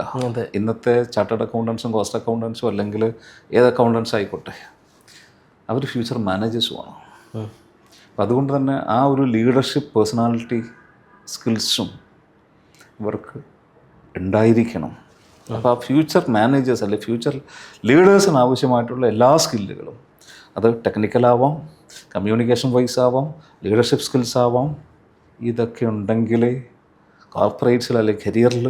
ഇന്നത്തെ ചാർട്ടേഡ് അക്കൗണ്ടൻസും കോസ്റ്റ് അക്കൗണ്ടൻസും അല്ലെങ്കിൽ ഏത് അക്കൗണ്ടൻസ് ആയിക്കോട്ടെ, അവർ ഫ്യൂച്ചർ മാനേജേഴ്സുമാണ്. അപ്പം അതുകൊണ്ട് തന്നെ ആ ഒരു ലീഡർഷിപ്പ് പേഴ്സണാലിറ്റി സ്കിൽസും ഇവർക്ക് ഉണ്ടായിരിക്കണം. അപ്പോൾ ആ ഫ്യൂച്ചർ മാനേജേഴ്സ് അല്ലെങ്കിൽ ഫ്യൂച്ചർ ലീഡേഴ്സിന് ആവശ്യമായിട്ടുള്ള എല്ലാ സ്കില്ലുകളും, അത് ടെക്നിക്കലാവാം, കമ്മ്യൂണിക്കേഷൻ വൈസ് ആവാം, ലീഡർഷിപ്പ് സ്കിൽസ് ആവാം, ഇതൊക്കെ ഉണ്ടെങ്കിലേ കോർപ്പറേറ്റ്സിൽ അല്ലെങ്കിൽ കരിയറിൽ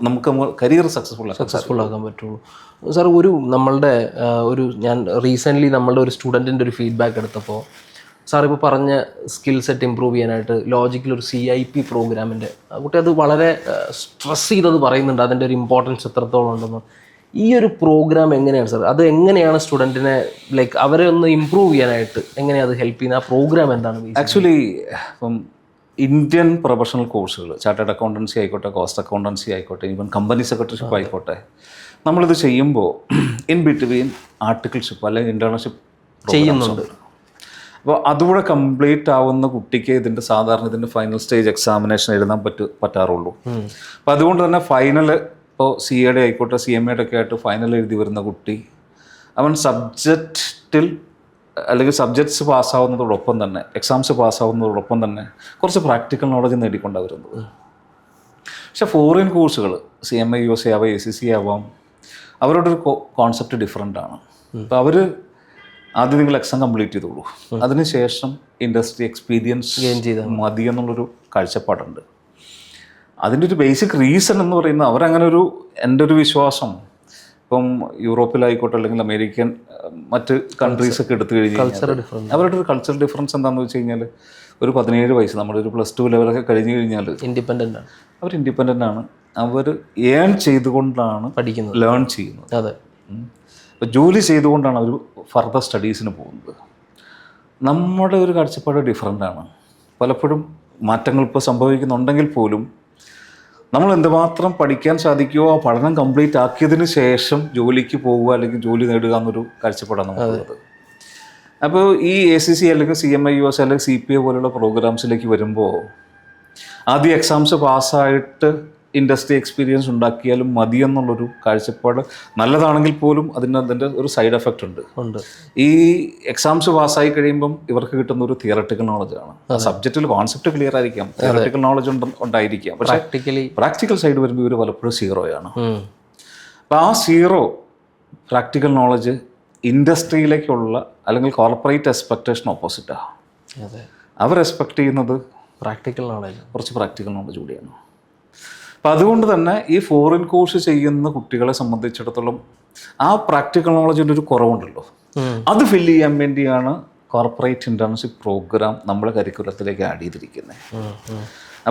നമുക്ക് കരിയർ സക്സസ്ഫുൾ ആക്കാൻ പറ്റുള്ളൂ. സാർ ഞാൻ റീസെൻ്റ്ലി നമ്മളുടെ ഒരു സ്റ്റുഡൻറ്റിൻ്റെ ഒരു ഫീഡ്ബാക്ക് എടുത്തപ്പോൾ സാർ ഇപ്പോൾ പറഞ്ഞ സ്കിൽ സെറ്റ് ഇമ്പ്രൂവ് ചെയ്യാനായിട്ട് ലോജിക്കിലൊരു CIP പ്രോഗ്രാമിൻ്റെ കുട്ടി അത് വളരെ സ്ട്രെസ് ചെയ്തത് പറയുന്നുണ്ട്, അതിൻ്റെ ഒരു ഇമ്പോർട്ടൻസ് എത്രത്തോളം ഉണ്ടെന്ന്. ഈ ഒരു പ്രോഗ്രാം എങ്ങനെയാണ് സാർ, അത് എങ്ങനെയാണ് സ്റ്റുഡൻറ്റിനെ അവരെ ഒന്ന് ഇമ്പ്രൂവ് ചെയ്യാനായിട്ട് എങ്ങനെയാണ് അത് ഹെൽപ്പ് ചെയ്യുന്നത്? ആ പ്രോഗ്രാം എന്താണ്? ആക്ച്വലി ഇപ്പം ഇന്ത്യൻ പ്രൊഫഷണൽ കോഴ്സുകൾ, ചാർട്ടേഡ് അക്കൗണ്ടൻസി ആയിക്കോട്ടെ, കോസ്റ്റ് അക്കൗണ്ടൻസി ആയിക്കോട്ടെ, ഈവൻ കമ്പനി സെക്രട്ടറിഷിപ്പ് ആയിക്കോട്ടെ, നമ്മളിത് ചെയ്യുമ്പോൾ ഇൻ ബിറ്റ്വീൻ ആർട്ടിക്കിൾഷിപ്പ് അല്ലെങ്കിൽ ഇൻറ്റേൺഷിപ്പ് ചെയ്യുന്നുണ്ട്. അപ്പോൾ അതുകൂടെ കംപ്ലീറ്റ് ആവുന്ന കുട്ടിക്ക് ഇതിൻ്റെ ഫൈനൽ സ്റ്റേജ് എക്സാമിനേഷൻ എഴുതാൻ പറ്റാറുള്ളൂ. അപ്പോൾ അതുകൊണ്ട് തന്നെ ഫൈനൽ ഇപ്പോൾ CA ആയിക്കോട്ടെ CMA ഒക്കെ ആയിട്ട് ഫൈനൽ എഴുതി വരുന്ന കുട്ടി അവൻ സബ്ജക്റ്റിൽ അല്ലെങ്കിൽ സബ്ജക്ട്സ് പാസ്സാവുന്നതോടൊപ്പം തന്നെ എക്സാംസ് പാസ്സാവുന്നതോടൊപ്പം തന്നെ കുറച്ച് പ്രാക്ടിക്കൽ നോളജ് നേടിക്കൊണ്ടാണ് വരുന്നത്. പക്ഷെ ഫോറിൻ കോഴ്സുകൾ CMA USC ആവാം ACC ആവാം, അവരുടെ ഒരു കോൺസെപ്റ്റ് ഡിഫറെൻ്റ് ആണ്. അപ്പോൾ അവർ ആദ്യം നിങ്ങൾ എക്സാം കംപ്ലീറ്റ് ചെയ്തോളൂ, അതിനുശേഷം ഇൻഡസ്ട്രി എക്സ്പീരിയൻസ് മതി എന്നുള്ളൊരു കാഴ്ചപ്പാടുണ്ട്. അതിൻ്റെ ഒരു ബേസിക് റീസൺ എന്ന് പറയുന്നത് അവരങ്ങനെ ഒരു, എൻ്റെ ഒരു വിശ്വാസം, ഇപ്പം യൂറോപ്പിലായിക്കോട്ടെ അല്ലെങ്കിൽ അമേരിക്കൻ മറ്റ് കൺട്രീസൊക്കെ എടുത്തു കഴിഞ്ഞാൽ അവരുടെ ഒരു കൾച്ചറൽ ഡിഫറൻസ് എന്താണെന്ന് വെച്ച് കഴിഞ്ഞാൽ ഒരു 17 വയസ്സ് നമ്മുടെ ഒരു +2 ലെവലൊക്കെ കഴിഞ്ഞ് കഴിഞ്ഞാൽ ഇൻഡിപെൻഡൻ്റ് ആണ്, അവർ ഇൻഡിപെൻഡൻ്റ് ആണ്, അവർ ഏൺ ചെയ്തുകൊണ്ടാണ് പഠിക്കുന്നത്, ലേൺ ചെയ്യുന്നത്. അതെ. അപ്പോൾ ജോലി ചെയ്തുകൊണ്ടാണ് അവർ ഫർദർ സ്റ്റഡീസിന് പോകുന്നത്. നമ്മുടെ ഒരു കാഴ്ചപ്പാട് ഡിഫറെൻ്റ് ആണ്. പലപ്പോഴും മാറ്റങ്ങൾ ഇപ്പോൾ സംഭവിക്കുന്നുണ്ടെങ്കിൽ പോലും നമ്മൾ എന്തുമാത്രം പഠിക്കാൻ സാധിക്കുമോ ആ പഠനം കംപ്ലീറ്റ് ആക്കിയതിന് ശേഷം ജോലിക്ക് പോവുക അല്ലെങ്കിൽ ജോലി നേടുക എന്നൊരു കാഴ്ചപ്പാടാണ് നമുക്കുള്ളത്. അപ്പോൾ ഈ ACC അല്ലെങ്കിൽ CMA USC അല്ലെങ്കിൽ CPA പോലുള്ള പ്രോഗ്രാംസിലേക്ക് വരുമ്പോൾ ആദ്യം എക്സാംസ് പാസ്സായിട്ട് ഇൻഡസ്ട്രി എക്സ്പീരിയൻസ് ഉണ്ടാക്കിയാലും മതി എന്നുള്ളൊരു കാഴ്ചപ്പാട് നല്ലതാണെങ്കിൽ പോലും അതിൻ്റെ ഒരു സൈഡ് എഫക്റ്റ് ഉണ്ട്. ഈ എക്സാംസ് പാസ്സായി കഴിയുമ്പം ഇവർക്ക് കിട്ടുന്ന ഒരു തിയറട്ടിക്കൽ നോളജാണ്. സബ്ജക്റ്റിൽ കോൺസെപ്റ്റ് ക്ലിയർ ആയിരിക്കാം, തിയറട്ടിക്കൽ നോളജ് ഉണ്ടായിരിക്കാം, പക്ഷേ പ്രാക്ടിക്കൽ സൈഡ് വരുമ്പോൾ ഇവർ പലപ്പോഴും 0 അപ്പോൾ ആ 0 പ്രാക്ടിക്കൽ നോളജ് ഇൻഡസ്ട്രിയിലേക്കുള്ള അല്ലെങ്കിൽ കോർപ്പറേറ്റ് എക്സ്പെക്റ്റേഷൻ ഓപ്പോസിറ്റാണ്. അവർ എക്സ്പെക്ട് ചെയ്യുന്നത് പ്രാക്ടിക്കൽ നോളജ്, കുറച്ച് പ്രാക്ടിക്കൽ നോളജ് കൂടിയാണ്. അപ്പം അതുകൊണ്ട് തന്നെ ഈ ഫോറിൻ കോഴ്സ് ചെയ്യുന്ന കുട്ടികളെ സംബന്ധിച്ചിടത്തോളം ആ പ്രാക്ടിക്കൽ നോളജിൻ്റെ ഒരു കുറവുണ്ടല്ലോ, അത് ഫില്ല് ചെയ്യാൻ വേണ്ടിയാണ് കോർപ്പറേറ്റ് ഇൻറ്റേൺഷിപ്പ് പ്രോഗ്രാം നമ്മുടെ കരിക്കുലത്തിലേക്ക് ആഡ് ചെയ്തിരിക്കുന്നത്.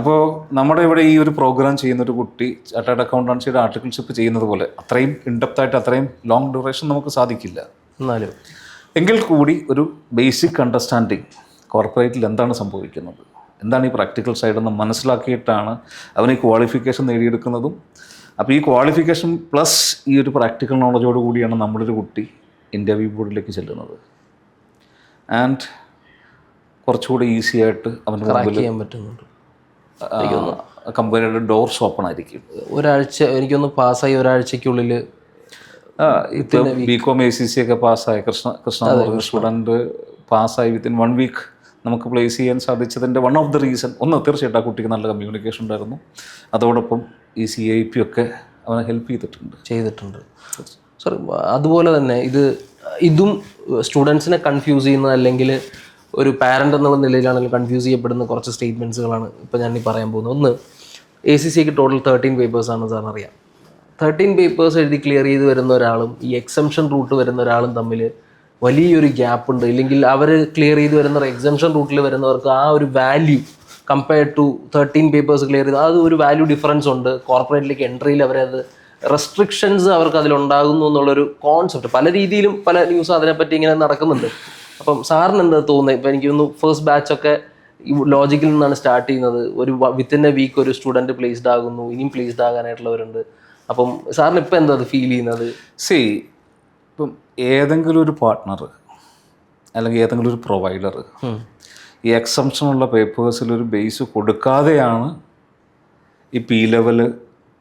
അപ്പോൾ നമ്മുടെ ഇവിടെ ഈ ഒരു പ്രോഗ്രാം ചെയ്യുന്നൊരു കുട്ടി ചാർട്ടേഡ് അക്കൗണ്ടൻസിയുടെ ആർട്ടിക്കിൾഷിപ്പ് ചെയ്യുന്നത് പോലെ അത്രയും ഇൻഡെപ്തായിട്ട് അത്രയും ലോങ് ഡ്യൂറേഷൻ നമുക്ക് സാധിക്കില്ല. എന്നാലും എങ്കിൽ കൂടി ഒരു ബേസിക് അണ്ടർസ്റ്റാൻഡിങ് കോർപ്പറേറ്റിൽ എന്താണ് സംഭവിക്കുന്നത്, എന്താണ് ഈ പ്രാക്ടിക്കൽ സൈഡെന്ന് മനസ്സിലാക്കിയിട്ടാണ് അവൻ ഈ ക്വാളിഫിക്കേഷൻ നേടിയെടുക്കുന്നതും. അപ്പോൾ ഈ ക്വാളിഫിക്കേഷൻ പ്ലസ് ഈ ഒരു പ്രാക്ടിക്കൽ നോളജോട് കൂടിയാണ് നമ്മളൊരു കുട്ടി ഇൻ്റർവ്യൂ ബോർഡിലേക്ക് ചെല്ലുന്നത്. ആൻഡ് കുറച്ചുകൂടി ഈസി ആയിട്ട് അവൻ്റെ മുമ്പിൽ കമ്പനിയുടെ ഡോർസ് ഓപ്പൺ ആയിരിക്കും. ഒരാഴ്ച എനിക്കൊന്ന് പാസ്സായി ഒരാഴ്ചക്കുള്ളിൽ ഇപ്പോൾ BCom ACC ഒക്കെ പാസ്സായ കൃഷ്ണ സ്റ്റുഡൻറ്റ് പാസ്സായി വിത്തിൻ 1 വീക്ക് നമുക്ക് പ്ലേസ് ചെയ്യാൻ സാധിച്ചതിൻ്റെ വൺ ഓഫ് ദ റീസൺ ഒന്ന് തീർച്ചയായിട്ടും ആ കുട്ടിക്ക് നല്ല കമ്മ്യൂണിക്കേഷൻ ഉണ്ടായിരുന്നു. അതോടൊപ്പം ഈ CIP ഒക്കെ അവനെ ഹെൽപ്പ് ചെയ്തിട്ടുണ്ട്. സർ, അതുപോലെ തന്നെ ഇതും സ്റ്റുഡൻസിനെ കൺഫ്യൂസ് ചെയ്യുന്ന അല്ലെങ്കിൽ ഒരു പാരൻ്റ് എന്നുള്ള നിലയിലാണെങ്കിലും കൺഫ്യൂസ് ചെയ്യപ്പെടുന്ന കുറച്ച് സ്റ്റേറ്റ്മെൻറ്റ്സുകളാണ് ഇപ്പോൾ ഞാൻ ഈ പറയാൻ പോകുന്നത്. ഒന്ന്, ACCക്ക് ടോട്ടൽ 13 പേപ്പേഴ്സാണ് സാറിന് അറിയാം. 13 പേപ്പേഴ്സ് എഴുതി ക്ലിയർ ചെയ്ത് വരുന്ന ഒരാളും ഈ എക്സംഷൻ റൂട്ട് വരുന്ന ഒരാളും തമ്മിൽ വലിയൊരു ഗ്യാപ്പ് ഉണ്ട്. ഇല്ലെങ്കിൽ അവർ ക്ലിയർ ചെയ്ത് വരുന്ന എക്സംഷൻ റൂട്ടിൽ വരുന്നവർക്ക് ആ ഒരു value compared to 13 papers clear ചെയ്ത് അത് ഒരു വാല്യൂ ഡിഫറൻസ് ഉണ്ട്. കോർപ്പറേറ്റിലേക്ക് എൻട്രിയിൽ അവരത് റെസ്ട്രിക്ഷൻസ് അവർക്ക് അതിലുണ്ടാകുന്നു എന്നുള്ളൊരു കോൺസെപ്റ്റ് പല രീതിയിലും പല ന്യൂസ് അതിനെപ്പറ്റി ഇങ്ങനെ നടക്കുന്നുണ്ട്. അപ്പം സാറിന് എന്താ തോന്നുന്നത്? ഇപ്പം എനിക്ക് തോന്നുന്നു ഫസ്റ്റ് ബാച്ചൊക്കെ ലോജിക്കിൽ നിന്നാണ് സ്റ്റാർട്ട് ചെയ്യുന്നത്. ഒരു വിത്തിൻ എ വീക്ക് ഒരു സ്റ്റുഡൻറ്റ് പ്ലേസ്ഡ് ആകുന്നു, ഇനിയും പ്ലേസ്ഡ് ആകാനായിട്ടുള്ളവരുണ്ട്. അപ്പം സാറിന് ഇപ്പം എന്താ അത് ഫീൽ ചെയ്യുന്നത്? ഇപ്പം ഏതെങ്കിലും ഒരു പാർട്ട്ണർ അല്ലെങ്കിൽ ഏതെങ്കിലും ഒരു പ്രൊവൈഡർ ഈ എക്സംഷനുള്ള പേപ്പേഴ്സിലൊരു ബേസ് കൊടുക്കാതെയാണ് ഈ P-level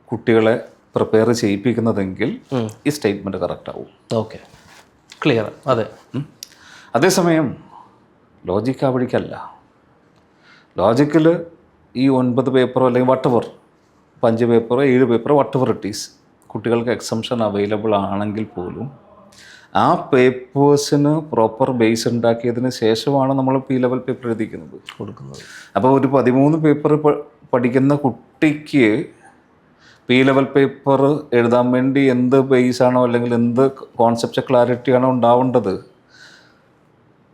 കുട്ടികളെ പ്രിപ്പയർ ചെയ്യിപ്പിക്കുന്നതെങ്കിൽ ഈ സ്റ്റേറ്റ്മെൻറ്റ് കറക്റ്റ് ആവും. Okay, clear. അതെ. അതേസമയം ലോജിക്ക് ആ വഴിക്കല്ല. ലോജിക്കിൽ ഈ 9 പേപ്പറോ അല്ലെങ്കിൽ വട്ടവർ 5 പേപ്പറോ 7 പേപ്പറോ വട്ടവർ ഇറ്റ് ഈസ് കുട്ടികൾക്ക് എക്സംഷൻ അവൈലബിൾ ആണെങ്കിൽ പോലും ആ പേപ്പേഴ്സിന് പ്രോപ്പർ ബേസ് ഉണ്ടാക്കിയതിന് ശേഷമാണ് നമ്മൾ P-level പേപ്പർ കൊടുക്കുന്നത്. അപ്പോൾ ഒരു 13 പേപ്പർ പഠിക്കുന്ന കുട്ടിക്ക് P-level പേപ്പർ എഴുതാൻ വേണ്ടി എന്ത് ബേസാണോ അല്ലെങ്കിൽ എന്ത് കോൺസെപ്റ്റ് ക്ലാരിറ്റിയാണോ ഉണ്ടാവേണ്ടത്,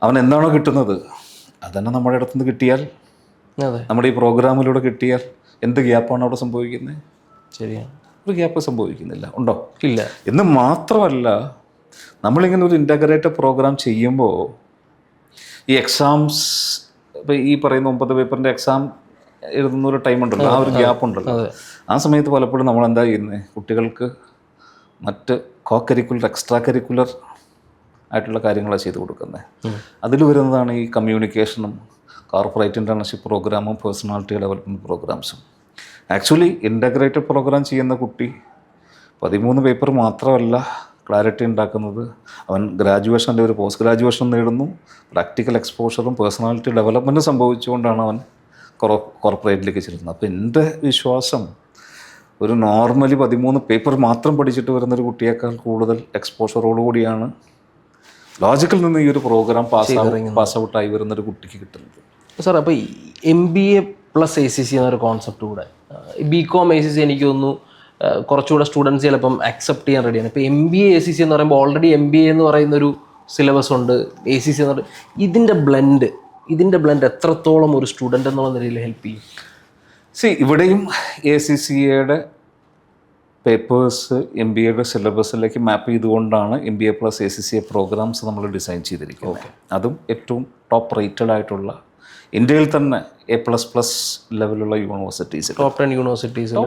അവൻ എന്താണോ കിട്ടുന്നത് അതന്നെ നമ്മുടെ അടുത്തുനിന്ന് കിട്ടിയാൽ, നമ്മുടെ ഈ പ്രോഗ്രാമിലൂടെ കിട്ടിയാൽ എന്ത് ഗ്യാപ്പാണ് അവിടെ സംഭവിക്കുന്നത്? ശരിയാണ്, ഒരു ഗ്യാപ്പ് സംഭവിക്കുന്നില്ല. ഉണ്ടോ? ഇല്ല. എന്ന് മാത്രമല്ല, നമ്മളിങ്ങനെ ഒരു ഇൻ്റഗ്രേറ്റഡ് പ്രോഗ്രാം ചെയ്യുമ്പോൾ ഈ എക്സാംസ് ഇപ്പോൾ ഈ പറയുന്ന 9 പേപ്പറിൻ്റെ എക്സാം എഴുതുന്ന ഒരു ടൈം ഉണ്ടല്ലോ, ആ ഒരു ഗ്യാപ്പ് ഉണ്ടല്ലോ, ആ സമയത്ത് പലപ്പോഴും നമ്മൾ എന്താ ചെയ്യുന്നത്, കുട്ടികൾക്ക് മറ്റ് കോ-കരിക്കുലർ എക്സ്ട്രാ കരിക്കുലർ ആയിട്ടുള്ള കാര്യങ്ങളാണ് ചെയ്ത് കൊടുക്കുന്നത്. അതിൽ വരുന്നതാണ് ഈ കമ്മ്യൂണിക്കേഷനും കോർപ്പറേറ്റ് ഇൻ്റേൺഷിപ്പ് പ്രോഗ്രാമും പേഴ്സണാലിറ്റി ഡെവലപ്മെൻറ്റ് പ്രോഗ്രാംസും. ആക്ച്വലി ഇൻ്റഗ്രേറ്റഡ് പ്രോഗ്രാം ചെയ്യുന്ന കുട്ടി 13 പേപ്പർ മാത്രമല്ല ക്ലാരിറ്റി ഉണ്ടാക്കുന്നത് അവൻ ഗ്രാജുവേഷൻ അല്ലെങ്കിൽ ഒരു പോസ്റ്റ് ഗ്രാജുവേഷൻ നേടുന്നു, പ്രാക്ടിക്കൽ എക്സ്പോഷറും പേഴ്സണാലിറ്റി ഡെവലപ്മെൻറ്റും സംഭവിച്ചുകൊണ്ടാണ് അവൻ കോർപ്പറേറ്റിലേക്ക് ചെല്ലുന്നത്. അപ്പോൾ എൻ്റെ വിശ്വാസം ഒരു നോർമലി 13 പേപ്പർ മാത്രം പഠിച്ചിട്ട് വരുന്നൊരു കുട്ടിയേക്കാൾ കൂടുതൽ എക്സ്പോഷറോടുകൂടിയാണ് ലോജിക്കിൽ നിന്ന് ഈ ഒരു പ്രോഗ്രാം പാസ് ഔട്ടായി വരുന്നൊരു കുട്ടിക്ക് കിട്ടുന്നത്. സാർ, അപ്പോൾ MBA പ്ലസ് ACC എന്നൊരു കോൺസെപ്റ്റ് കൂടെ BCom ACC എനിക്ക് തോന്നുന്നു കുറച്ചുകൂടെ സ്റ്റുഡൻസ് ചിലപ്പം അക്സെപ്റ്റ് ചെയ്യാൻ റെഡിയാണ്. ഇപ്പോൾ MBA ACC എന്ന് പറയുമ്പോൾ ഓൾറെഡി MBA എന്ന് പറയുന്നൊരു സിലബസ് ഉണ്ട്, ACC എന്ന് പറയുന്നത്. ഇതിൻ്റെ ബ്ലെൻഡ് എത്രത്തോളം ഒരു സ്റ്റുഡൻ്റ് എന്നുള്ള നിലയിൽ ഹെൽപ്പ് ചെയ്യും? ഇവിടെയും ACCAയുടെ പേപ്പേഴ്സ് MBAയുടെ സിലബസിലേക്ക് മാപ്പ് ചെയ്തുകൊണ്ടാണ് MBA പ്ലസ് ACCA പ്രോഗ്രാംസ് നമ്മൾ ഡിസൈൻ ചെയ്തിരിക്കുന്നത്. അതും ഏറ്റവും ടോപ്പ് റേറ്റഡ് ആയിട്ടുള്ള ഇന്ത്യയിൽ തന്നെ A++ ലെവലുള്ള യൂണിവേഴ്സിറ്റീസ്, ടോപ്പ് 10 യൂണിവേഴ്സിറ്റീസിൽ,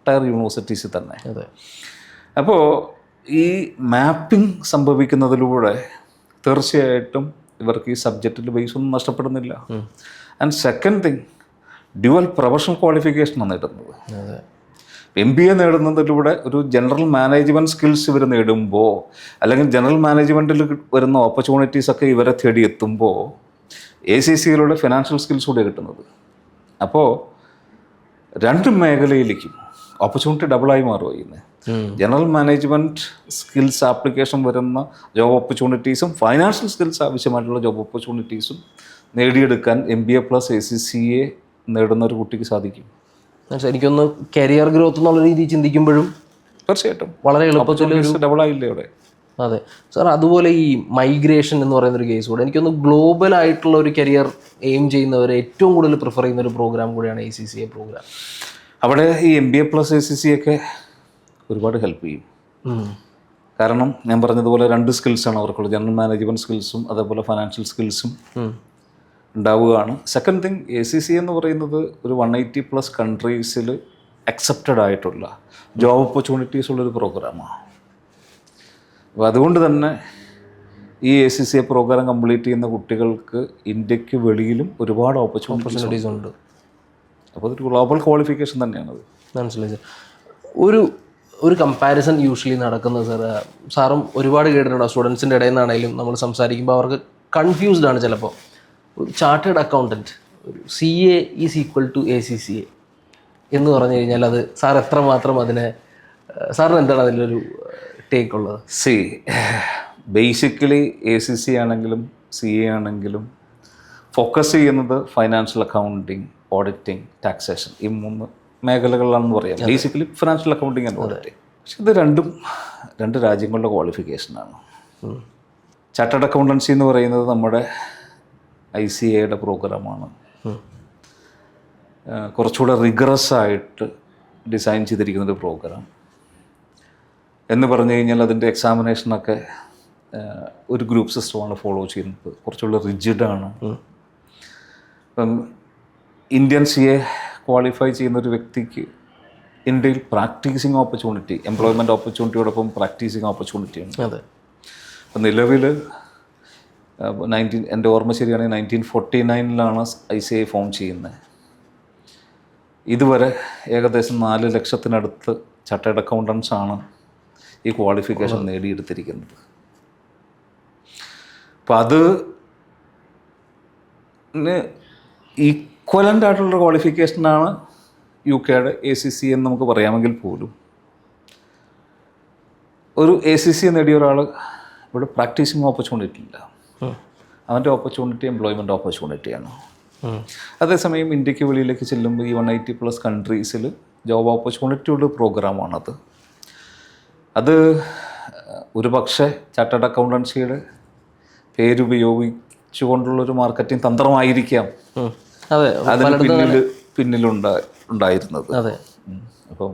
ടയർ യൂണിവേഴ്സിറ്റീസിൽ തന്നെ. അതെ. അപ്പോൾ ഈ മാപ്പിംഗ് സംഭവിക്കുന്നതിലൂടെ തീർച്ചയായിട്ടും ഇവർക്ക് ഈ സബ്ജക്റ്റിൽ ബേസ് ഒന്നും നഷ്ടപ്പെടുന്നില്ല. And second thing, dual professional ക്വാളിഫിക്കേഷനാണ് നേടുന്നത്. MBA നേടുന്നതിലൂടെ ഒരു ജനറൽ മാനേജ്മെൻറ്റ് സ്കിൽസ് ഇവർ നേടുമ്പോൾ, അല്ലെങ്കിൽ ജനറൽ മാനേജ്മെൻറ്റിൽ വരുന്ന ഓപ്പർച്യൂണിറ്റീസ് ഒക്കെ ഇവരെ തേടി എത്തുമ്പോൾ ACCയിലൂടെ ഫിനാൻഷ്യൽ സ്കിൽസ് കൂടെ കിട്ടുന്നത്. അപ്പോൾ രണ്ട് മേഖലയിലേക്കും ഓപ്പർച്യൂണിറ്റി ഡബിളായി മാറുക ചെയ്യുന്നത്. ജനറൽ മാനേജ്മെൻറ്റ് സ്കിൽസ് ആപ്ലിക്കേഷൻ വരുന്ന ജോബ് ഓപ്പർച്യൂണിറ്റീസും ഫൈനാൻഷ്യൽ സ്കിൽസ് ആവശ്യമായിട്ടുള്ള ജോബ് ഓപ്പർച്യൂണിറ്റീസും നേടിയെടുക്കാൻ MBA പ്ലസ് ACCA നേടുന്ന ഒരു കുട്ടിക്ക് സാധിക്കും. എനിക്കൊന്ന് കരിയർ ഗ്രോത്ത് എന്നുള്ള രീതിയിൽ ചിന്തിക്കുമ്പോഴും തീർച്ചയായിട്ടും വളരെ എളുപ്പത്തിൽ ഡബിളായില്ലേ അവിടെ. അതെ സാർ. അതുപോലെ ഈ മൈഗ്രേഷൻ എന്ന് പറയുന്നൊരു കേസ് കൂടെ എനിക്കൊന്ന് ഗ്ലോബൽ ആയിട്ടുള്ള ഒരു കരിയർ എയിം ചെയ്യുന്നവരെ ഏറ്റവും കൂടുതൽ പ്രിഫർ ചെയ്യുന്ന ഒരു പ്രോഗ്രാം കൂടിയാണ് ACCA പ്രോഗ്രാം. അവിടെ ഈ MBA പ്ലസ് ACCA ഒക്കെ ഒരുപാട് ഹെൽപ്പ് ചെയ്യും. കാരണം ഞാൻ പറഞ്ഞതുപോലെ രണ്ട് സ്കിൽസാണ് അവർക്കുള്ളത്, ജനറൽ മാനേജ്മെൻറ്റ് സ്കിൽസും അതേപോലെ ഫൈനാൻഷ്യൽ സ്കിൽസും ഉണ്ടാവുകയാണ്. സെക്കൻഡ് തിങ്, ACCA എന്ന് പറയുന്നത് ഒരു 180+ കൺട്രീസിൽ അക്സെപ്റ്റഡ് ആയിട്ടുള്ള ജോബ് ഓപ്പർച്യൂണിറ്റീസ് ഉള്ളൊരു പ്രോഗ്രാമാണ്. അപ്പോൾ അതുകൊണ്ട് തന്നെ ഈ ACCA പ്രോഗ്രാം കംപ്ലീറ്റ് ചെയ്യുന്ന കുട്ടികൾക്ക് ഇന്ത്യക്ക് വെളിയിലും ഒരുപാട് ഓപ്പർച്യൂണിറ്റീസ് ഉണ്ട്. അപ്പോൾ അതൊരു ഗ്ലോബൽ ക്വാളിഫിക്കേഷൻ തന്നെയാണത്. മനസ്സിലായി സാർ. ഒരു കമ്പാരിസൺ യൂഷ്വലി നടക്കുന്നത് സാറും ഒരുപാട് കേട്ടിട്ടുണ്ടോ, സ്റ്റുഡൻസിൻ്റെ ഇടയിൽ നിന്നാണെങ്കിലും നമ്മൾ സംസാരിക്കുമ്പോൾ അവർക്ക് കൺഫ്യൂസ്ഡ് ആണ് ചിലപ്പോൾ. ഒരു ചാർട്ടേഡ് അക്കൗണ്ടൻറ്റ്, ഒരു CA is equal to ACCA എന്ന് പറഞ്ഞു കഴിഞ്ഞാൽ അത് സാർ എത്രമാത്രം അതിനെ, സാറിന് എന്താണ് അതിലൊരു ടേക്ക് ഉള്ളത്? ബേസിക്കലി ACCA ആണെങ്കിലും CA ആണെങ്കിലും ഫോക്കസ് ചെയ്യുന്നത് ഫൈനാൻഷ്യൽ അക്കൗണ്ടിങ്, ഓഡിറ്റിംഗ്, ടാക്സേഷൻ, ഈ 3 മേഖലകളിലാണെന്ന് പറയാം. Basically financial accounting and auditing. പക്ഷെ ഇത് രണ്ട് രാജ്യങ്ങളുടെ ക്വാളിഫിക്കേഷനാണ്. ചാർട്ടേഡ് അക്കൗണ്ടൻസി എന്ന് പറയുന്നത് നമ്മുടെ ICAയുടെ പ്രോഗ്രാമാണ്. കുറച്ചുകൂടെ റിഗറസ് ആയിട്ട് ഡിസൈൻ ചെയ്തിരിക്കുന്നൊരു പ്രോഗ്രാം എന്ന് പറഞ്ഞു കഴിഞ്ഞാൽ അതിൻ്റെ എക്സാമിനേഷനൊക്കെ ഒരു ഗ്രൂപ്പ് സിസ്റ്റമാണ് ഫോളോ ചെയ്യുന്നത്, കുറച്ചുകൂടെ റിജിഡാണ്. ഇപ്പം ഇന്ത്യൻ CA ക്വാളിഫൈ ചെയ്യുന്നൊരു വ്യക്തിക്ക് ഇന്ത്യയിൽ പ്രാക്ടീസിങ് ഓപ്പർച്യൂണിറ്റി, എംപ്ലോയ്മെൻറ്റ് ഓപ്പർച്യൂണിറ്റിയോടൊപ്പം പ്രാക്ടീസിങ് ഓപ്പർച്യൂണിറ്റിയാണ്. അതെ. അപ്പം നിലവിൽ എൻ്റെ ഓർമ്മ ശരിയാണെങ്കിൽ 1949 ICA ഫോം ചെയ്യുന്നത്. ഇതുവരെ ഏകദേശം 4 ലക്ഷത്തിനടുത്ത് ചാർട്ടേഡ് അക്കൗണ്ടൻസ് ആണ് ഈ ക്വാളിഫിക്കേഷൻ നേടിയെടുത്തിരിക്കുന്നത്. അപ്പം അത് ഈക്വലൻ്റ് ആയിട്ടുള്ള ക്വാളിഫിക്കേഷനാണ് UKയുടെ ACCA എന്ന് നമുക്ക് പറയാമെങ്കിൽ പോലും ഒരു ACCA നേടിയ ഒരാൾ ഇവിടെ പ്രാക്ടീസിങ് ഓപ്പർച്യൂണിറ്റി ഇല്ല. അവൻ്റെ ഓപ്പർച്യൂണിറ്റി എംപ്ലോയ്മെൻറ്റ് ഓപ്പർച്യൂണിറ്റിയാണ്. അതേസമയം ഇന്ത്യക്ക് വെളിയിലേക്ക് ചെല്ലുമ്പോൾ ഈ 180+ കൺട്രീസിൽ ജോബ് ഓപ്പർച്യൂണിറ്റിയുള്ള പ്രോഗ്രാമാണത്. അത് ഒരു പക്ഷേ ചാർട്ടേഡ് അക്കൗണ്ടൻസിയുടെ പേരുപയോഗിച്ചുകൊണ്ടുള്ളൊരു മാർക്കറ്റിംഗ് തന്ത്രമായിരിക്കാം അതിന് പിന്നിലുണ്ടായിരുന്നത്. അപ്പം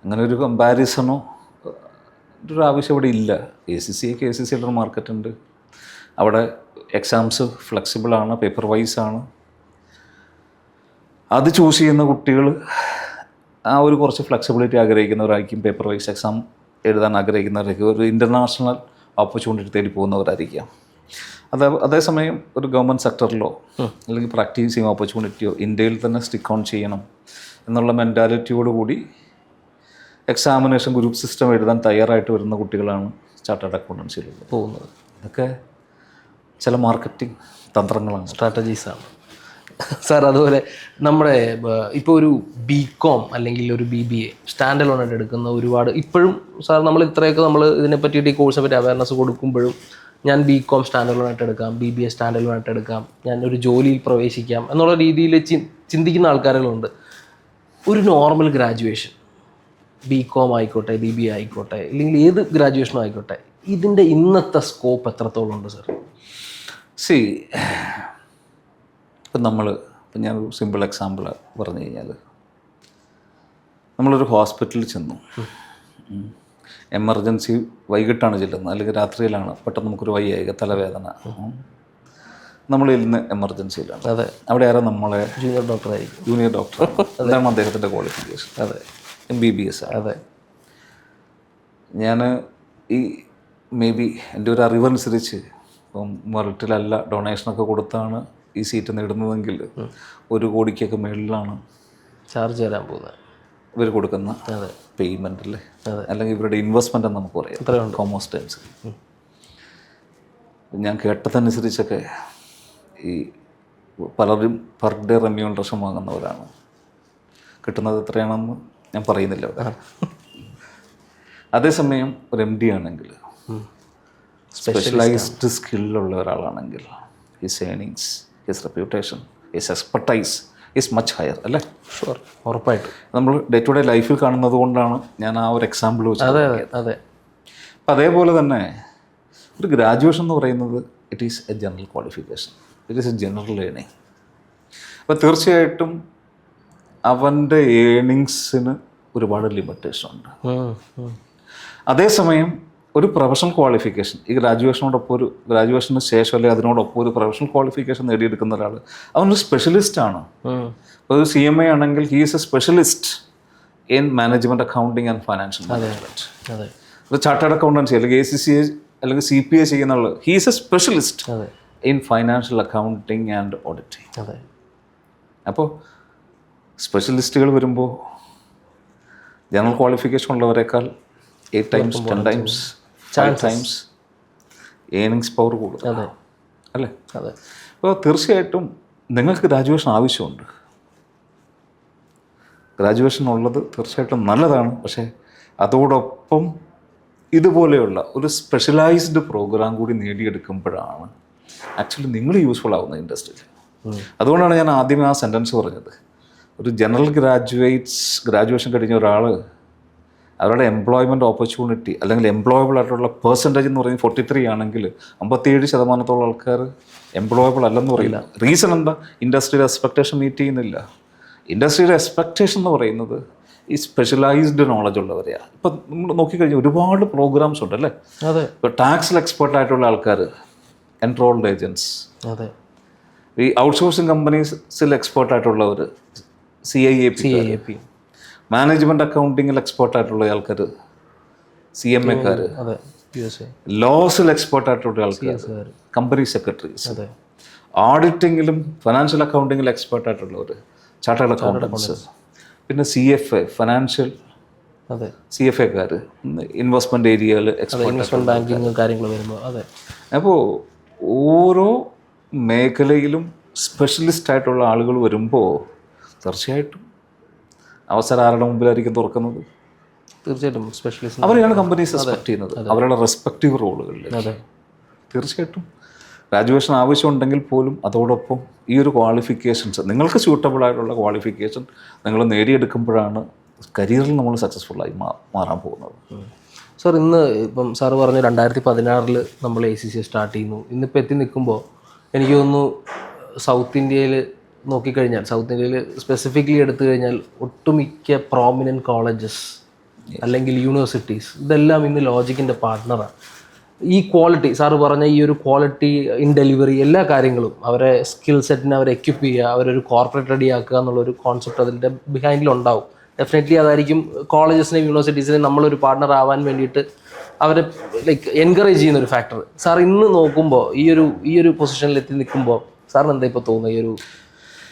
അങ്ങനെ ഒരു കമ്പാരിസണോ ഒരു ആവശ്യം ഇവിടെ ഇല്ല. ACCAക്ക് ACCയുടെ മാർക്കറ്റ് ഉണ്ട്. അവിടെ എക്സാംസ് ഫ്ലെക്സിബിളാണ്, പേപ്പർ വൈസാണ്. അത് ചൂസ് ചെയ്യുന്ന കുട്ടികൾ ആ ഒരു കുറച്ച് ഫ്ലെക്സിബിലിറ്റി ആഗ്രഹിക്കുന്നവരായിരിക്കും. പേപ്പർ വൈസ് എക്സാം എഴുതാൻ ആഗ്രഹിക്കുന്നവരായിരിക്കും. ഒരു ഇൻ്റർനാഷണൽ ഓപ്പർച്യൂണിറ്റി തേടി പോകുന്നവരായിരിക്കാം. അതേസമയം ഒരു ഗവൺമെൻറ് സെക്ടറിലോ അല്ലെങ്കിൽ പ്രാക്ടീസിങ് ഓപ്പർച്യൂണിറ്റിയോ ഇന്ത്യയിൽ തന്നെ സ്റ്റിക്ക് ഓൺ ചെയ്യണം എന്നുള്ള മെൻറ്റാലിറ്റിയോടുകൂടി എക്സാമിനേഷൻ ഗ്രൂപ്പ് സിസ്റ്റം എഴുതാൻ തയ്യാറായിട്ട് വരുന്ന കുട്ടികളാണ് ചാർട്ടേഡ് അക്കൗണ്ടൻസിയിലുള്ളത്. പോകുന്നത് ഇതൊക്കെ ചില മാർക്കറ്റിംഗ് തന്ത്രങ്ങളാണ്, സ്ട്രാറ്റജീസാണ് സാർ. അതുപോലെ നമ്മുടെ ഇപ്പോൾ ഒരു BCom അല്ലെങ്കിൽ ഒരു BBA സ്റ്റാൻഡ് അലോൺ ആയിട്ട് എടുക്കുന്ന ഒരുപാട് ഇപ്പോഴും സാർ നമ്മൾ ഇത്രയൊക്കെ നമ്മൾ ഇതിനെ പറ്റിയിട്ട് ഈ കോഴ്സിനെ പറ്റി അവയർനെസ് കൊടുക്കുമ്പോഴും ഞാൻ BCom സ്റ്റാൻഡ് അലോൺ ആയിട്ട് എടുക്കാം, BBA സ്റ്റാൻഡ് അലോൺ ആയിട്ട് എടുക്കാം, ഞാൻ ഒരു ജോലിയിൽ പ്രവേശിക്കാം എന്നുള്ള രീതിയിൽ ചിന്തിക്കുന്ന ആൾക്കാരുകളുണ്ട്. ഒരു നോർമൽ ഗ്രാജുവേഷൻ BCom ആയിക്കോട്ടെ, BBA ആയിക്കോട്ടെ, അല്ലെങ്കിൽ ഏത് ഗ്രാജുവേഷനും ആയിക്കോട്ടെ, ഇതിൻ്റെ ഇന്നത്തെ സ്കോപ്പ് എത്രത്തോളം ഉണ്ട് സാർ? ഇപ്പം ഞാനൊരു സിമ്പിൾ എക്സാമ്പിൾ പറഞ്ഞു കഴിഞ്ഞാൽ, നമ്മളൊരു ഹോസ്പിറ്റലിൽ ചെന്നു, എമർജൻസി വൈകിട്ടാണ് ചെല്ലുന്നത് അല്ലെങ്കിൽ രാത്രിയിലാണ്, പെട്ടെന്ന് നമുക്കൊരു വയ്യായിക തലവേദന, നമ്മൾ ഇന്ന് എമർജൻസിയിലാണ്. അതെ, അവിടെ ആരാ നമ്മളെ ജൂനിയർ ഡോക്ടറായിരിക്കും. ജൂനിയർ ഡോക്ടർ അതാണ് അദ്ദേഹത്തിൻ്റെ ക്വാളിഫിക്കേഷൻ. അതെ, MBBS. അതെ. ഞാൻ ഈ എൻ്റെ ഒരു അറിവനുസരിച്ച് ഇപ്പം മെറിറ്റിലല്ല ഡൊണേഷനൊക്കെ കൊടുത്താണ് ഈ സീറ്റ് നേടുന്നതെങ്കിൽ 1 കോടിക്കൊക്കെ മേളിലാണ് ചാർജ് തരാൻ പോകുന്നത് ഇവർ കൊടുക്കുന്ന പേയ്മെൻ്റ് അല്ലേ, അല്ലെങ്കിൽ ഇവരുടെ ഇൻവെസ്റ്റ്മെൻ്റ് എന്ന് നമുക്ക് പറയാം കോമേഴ്സ് ടൈംസ്. ഞാൻ കേട്ടതനുസരിച്ചൊക്കെ ഈ പലരും പെർ ഡേ റെമ്യൂണറേഷൻ വാങ്ങുന്നവരാണ്. കിട്ടുന്നത് എത്രയാണെന്ന് ഞാൻ പറയുന്നില്ല അവിടെ. അതേസമയം ഒരു MD ആണെങ്കിൽ, സ്പെഷ്യലൈസ്ഡ് സ്കില്ലുള്ള ഒരാളാണെങ്കിൽ, his earnings, his reputation, his expertise is much higher അല്ലേ? ഷുവർ, ഉറപ്പായിട്ടും. നമ്മൾ ഡേ ടു ഡേ ലൈഫിൽ കാണുന്നത് കൊണ്ടാണ് ഞാൻ ആ ഒരു എക്സാമ്പിൾ വെച്ചത്. അതെ, അതെ. അപ്പം അതേപോലെ തന്നെ ഒരു ഗ്രാജുവേഷൻ എന്ന് പറയുന്നത് it is a general qualification, it is a general ഏണിങ്. അപ്പോൾ തീർച്ചയായിട്ടും അവൻ്റെ ഏണിങ്സിന് ഒരുപാട് ലിമിറ്റേഷൻ ഉണ്ട്. അതേസമയം ഒരു പ്രൊഫഷണൽ ക്വാളിഫിക്കേഷൻ, ഈ ഗ്രാജുവേഷന് ശേഷം അല്ലെങ്കിൽ അതിനോടൊപ്പം ഒരു പ്രൊഫഷണൽ ക്വാളിഫിക്കേഷൻ നേടിയെടുക്കുന്ന ഒരാൾ അവനൊരു സ്പെഷ്യലിസ്റ്റാണ്. ഒരു CMA ആണെങ്കിൽ he is a specialist in management accounting and financial management. ഒരു ചാർട്ടേഡ് അക്കൗണ്ടൻസി അല്ലെങ്കിൽ ACCA അല്ലെങ്കിൽ CPA ചെയ്യുന്ന ആൾ, he is a specialist in financial accounting and auditing. അപ്പോൾ സ്പെഷ്യലിസ്റ്റുകൾ വരുമ്പോൾ ജനറൽ ക്വാളിഫിക്കേഷൻ ഉള്ളവരെക്കാൾ 8 times 10 times 5 times earnings power കൂടുതൽ അല്ലേ? അതെ. അപ്പോൾ തീർച്ചയായിട്ടും നിങ്ങൾക്ക് ഗ്രാജുവേഷൻ ആവശ്യമുണ്ട്. ഗ്രാജുവേഷൻ ഉള്ളത് തീർച്ചയായിട്ടും നല്ലതാണ്. പക്ഷേ അതോടൊപ്പം ഇതുപോലെയുള്ള ഒരു സ്പെഷ്യലൈസ്ഡ് പ്രോഗ്രാം കൂടി നേടിയെടുക്കുമ്പോഴാണ് ആക്ച്വലി നിങ്ങൾ യൂസ്ഫുൾ ആവുന്നത് ഇൻഡസ്ട്രിയിൽ. അതുകൊണ്ടാണ് ഞാൻ ആദ്യമേ ആ സെൻറ്റൻസ് പറഞ്ഞത്. ഒരു ജനറൽ ഗ്രാജുവേഷൻ കഴിഞ്ഞ ഒരാൾ അവരുടെ എംപ്ലോയ്മെൻറ്റ് ഓപ്പർച്യൂണിറ്റി അല്ലെങ്കിൽ എംപ്ലോയബിൾ ആയിട്ടുള്ള പെർസെൻറ്റേജ് എന്ന് പറയുന്നത് 43 ആണെങ്കിൽ 57% ആൾക്കാർ എംപ്ലോയബിൾ അല്ലെന്ന് പറയില്ല. റീസൺ എന്താ? ഇൻഡസ്ട്രിയുടെ എക്സ്പെക്റ്റേഷൻ മീറ്റ് ചെയ്യുന്നില്ല. ഇൻഡസ്ട്രിയുടെ എക്സ്പെക്റ്റേഷൻ എന്ന് പറയുന്നത് ഈ സ്പെഷ്യലൈസ്ഡ് നോളജ് ഉള്ളവരെയാണ്. ഇപ്പം നമ്മൾ നോക്കിക്കഴിഞ്ഞാൽ ഒരുപാട് പ്രോഗ്രാംസ് ഉണ്ട് അല്ലേ? അതെ. ഇപ്പോൾ ടാക്സിൽ എക്സ്പെർട്ട് ആയിട്ടുള്ള ആൾക്കാർ, എൻറോൾഡ് ഏജൻറ്റ്സ്, അതെ. ഈ ഔട്ട്സോഴ്സിങ് കമ്പനീസിൽ എക്സ്പെർട്ട് ആയിട്ടുള്ളവർ, CIAP, മാനേജ്മെൻറ്റ് അക്കൗണ്ടിങ്ങിൽ എക്സ്പെർട്ട് ആയിട്ടുള്ള ആൾക്കാർ, CMAക്കാർ, ലോസിൽ എക്സ്പെർട്ട് ആയിട്ടുള്ള ആൾക്കാർ, കമ്പനി സെക്രട്ടറീസ്, ഓഡിറ്റിങ്ങിലും ഫിനാൻഷ്യൽ അക്കൗണ്ടിങ്ങിൽ എക്സ്പെർട്ട് ആയിട്ടുള്ളവർ, ചാർട്ടേഡ് അക്കൗണ്ടൻസ്, പിന്നെ CFA ഫിനാൻഷ്യൽ CFAക്കാർ, ഇൻവെസ്റ്റ്മെൻറ്റ് ഏരിയയിൽ എക്സ്പെർട്ട് ബാങ്കിങ് കാര്യങ്ങൾ വരുമ്പോൾ. അതെ. അപ്പോൾ ഓരോ മേഖലയിലും സ്പെഷ്യലിസ്റ്റ് ആയിട്ടുള്ള ആളുകൾ വരുമ്പോൾ തീർച്ചയായിട്ടും അവസരം ആരുടെ മുമ്പിലായിരിക്കും തുറക്കുന്നത്? തീർച്ചയായിട്ടും സ്പെഷ്യലിസ്റ്റ് അവരെയാണ് കമ്പനീസ് എക്സ്പെക്ട് ചെയ്യുന്നത് അവരുടെ റെസ്പെക്റ്റീവ് റോളുകളിൽ. തീർച്ചയായിട്ടും ഗ്രാജുവേഷൻ ആവശ്യമുണ്ടെങ്കിൽ പോലും അതോടൊപ്പം ഈ ഒരു ക്വാളിഫിക്കേഷൻസ്, നിങ്ങൾക്ക് സ്യൂട്ടബിൾ ആയിട്ടുള്ള ക്വാളിഫിക്കേഷൻ നിങ്ങൾ നേടിയെടുക്കുമ്പോഴാണ് കരിയറിൽ നമ്മൾ സക്സസ്ഫുള്ളായി മാറാൻ പോകുന്നത്. സാർ, ഇന്ന് ഇപ്പം സാറ് പറഞ്ഞ 2016 നമ്മൾ ACCA സ്റ്റാർട്ട് ചെയ്യുന്നു. ഇന്നിപ്പോൾ എത്തി നിൽക്കുമ്പോൾ എനിക്ക് തോന്നുന്നു സൗത്ത് ഇന്ത്യയിൽ നോക്കിക്കഴിഞ്ഞാൽ, സൗത്ത് ഇന്ത്യയിൽ സ്പെസിഫിക്കലി എടുത്തു കഴിഞ്ഞാൽ ഒട്ടുമിക്ക പ്രോമിനൻറ്റ് കോളേജസ് അല്ലെങ്കിൽ യൂണിവേഴ്സിറ്റീസ് ഇതെല്ലാം ഇന്ന് ലോജിക്കിൻ്റെ പാർട്ട്ണറാണ്. ഈ ക്വാളിറ്റി, സാറ് പറഞ്ഞ ഈ ഒരു ക്വാളിറ്റി ഇൻ ഡെലിവറി എല്ലാ കാര്യങ്ങളും, അവരെ സ്കിൽ സെറ്റിനെ അവരെ എക്യുപ്പ് ചെയ്യുക, അവരൊരു കോർപ്പറേറ്റ് റെഡി ആക്കുക എന്നുള്ളൊരു കോൺസെപ്റ്റ് അതിൻ്റെ ബിഹൈൻഡിലുണ്ടാവും. ഡെഫിനറ്റ്ലി അതായിരിക്കും കോളേജസിനെയും യൂണിവേഴ്സിറ്റീസിനെയും നമ്മളൊരു പാർട്ട്ണർ ആവാൻ വേണ്ടിയിട്ട് അവരെ എൻകറേജ് ചെയ്യുന്ന ഒരു ഫാക്ടർ. സാർ ഇന്ന് നോക്കുമ്പോൾ ഈ ഒരു പൊസിഷനിൽ എത്തി നിൽക്കുമ്പോൾ സാറിന് എന്താ ഇപ്പോൾ തോന്നുന്നത്? ഈ ഒരു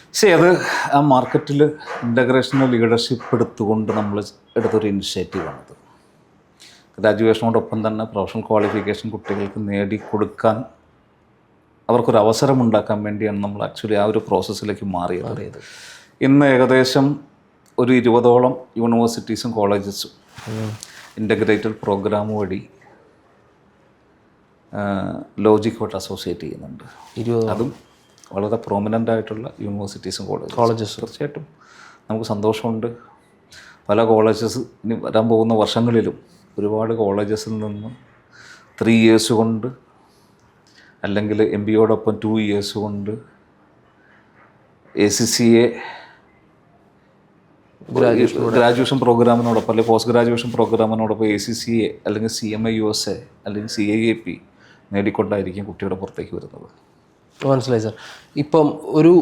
പക്ഷേ അത് ആ മാർക്കറ്റിൽ ഇൻ്റഗ്രേഷന് ലീഡർഷിപ്പ് എടുത്തുകൊണ്ട് നമ്മൾ എടുത്തൊരു ഇനിഷ്യേറ്റീവാണത്. ഗ്രാജുവേഷനോടൊപ്പം തന്നെ പ്രൊഫഷണൽ ക്വാളിഫിക്കേഷൻ കുട്ടികൾക്ക് നേടിക്കൊടുക്കാൻ അവർക്കൊരു അവസരം ഉണ്ടാക്കാൻ വേണ്ടിയാണ് നമ്മൾ ആക്ച്വലി ആ ഒരു പ്രോസസ്സിലേക്ക് മാറിയത്. ഇന്ന് ഏകദേശം ഒരു 20ഓളം യൂണിവേഴ്സിറ്റീസും കോളേജസും ഇൻ്റഗ്രേറ്റഡ് പ്രോഗ്രാം വഴി ലോജിക്കുമായിട്ട് അസോസിയേറ്റ് ചെയ്യുന്നുണ്ട്. അതും വളരെ പ്രോമിനൻ്റ് ആയിട്ടുള്ള യൂണിവേഴ്സിറ്റീസും കോളേജസ്. തീർച്ചയായിട്ടും നമുക്ക് സന്തോഷമുണ്ട്. പല കോളേജസ് ഇനി വരാൻ പോകുന്ന വർഷങ്ങളിലും ഒരുപാട് കോളേജസിൽ നിന്ന് 3 ഇയേഴ്സ് കൊണ്ട് അല്ലെങ്കിൽ MBAയോടൊപ്പം 2 ഇയേഴ്സ് കൊണ്ട് ACCA ഗ്രാജുവേഷൻ പ്രോഗ്രാമിനോടൊപ്പം അല്ലെങ്കിൽ പോസ്റ്റ് ഗ്രാജുവേഷൻ പ്രോഗ്രാമിനോടൊപ്പം ACCA അല്ലെങ്കിൽ CMA USA അല്ലെങ്കിൽ CIAP നേടിക്കൊണ്ടായിരിക്കും കുട്ടിയുടെ പുറത്തേക്ക് വരുന്നത്. മനസ്സിലായി സാർ. ഇപ്പം ഒരു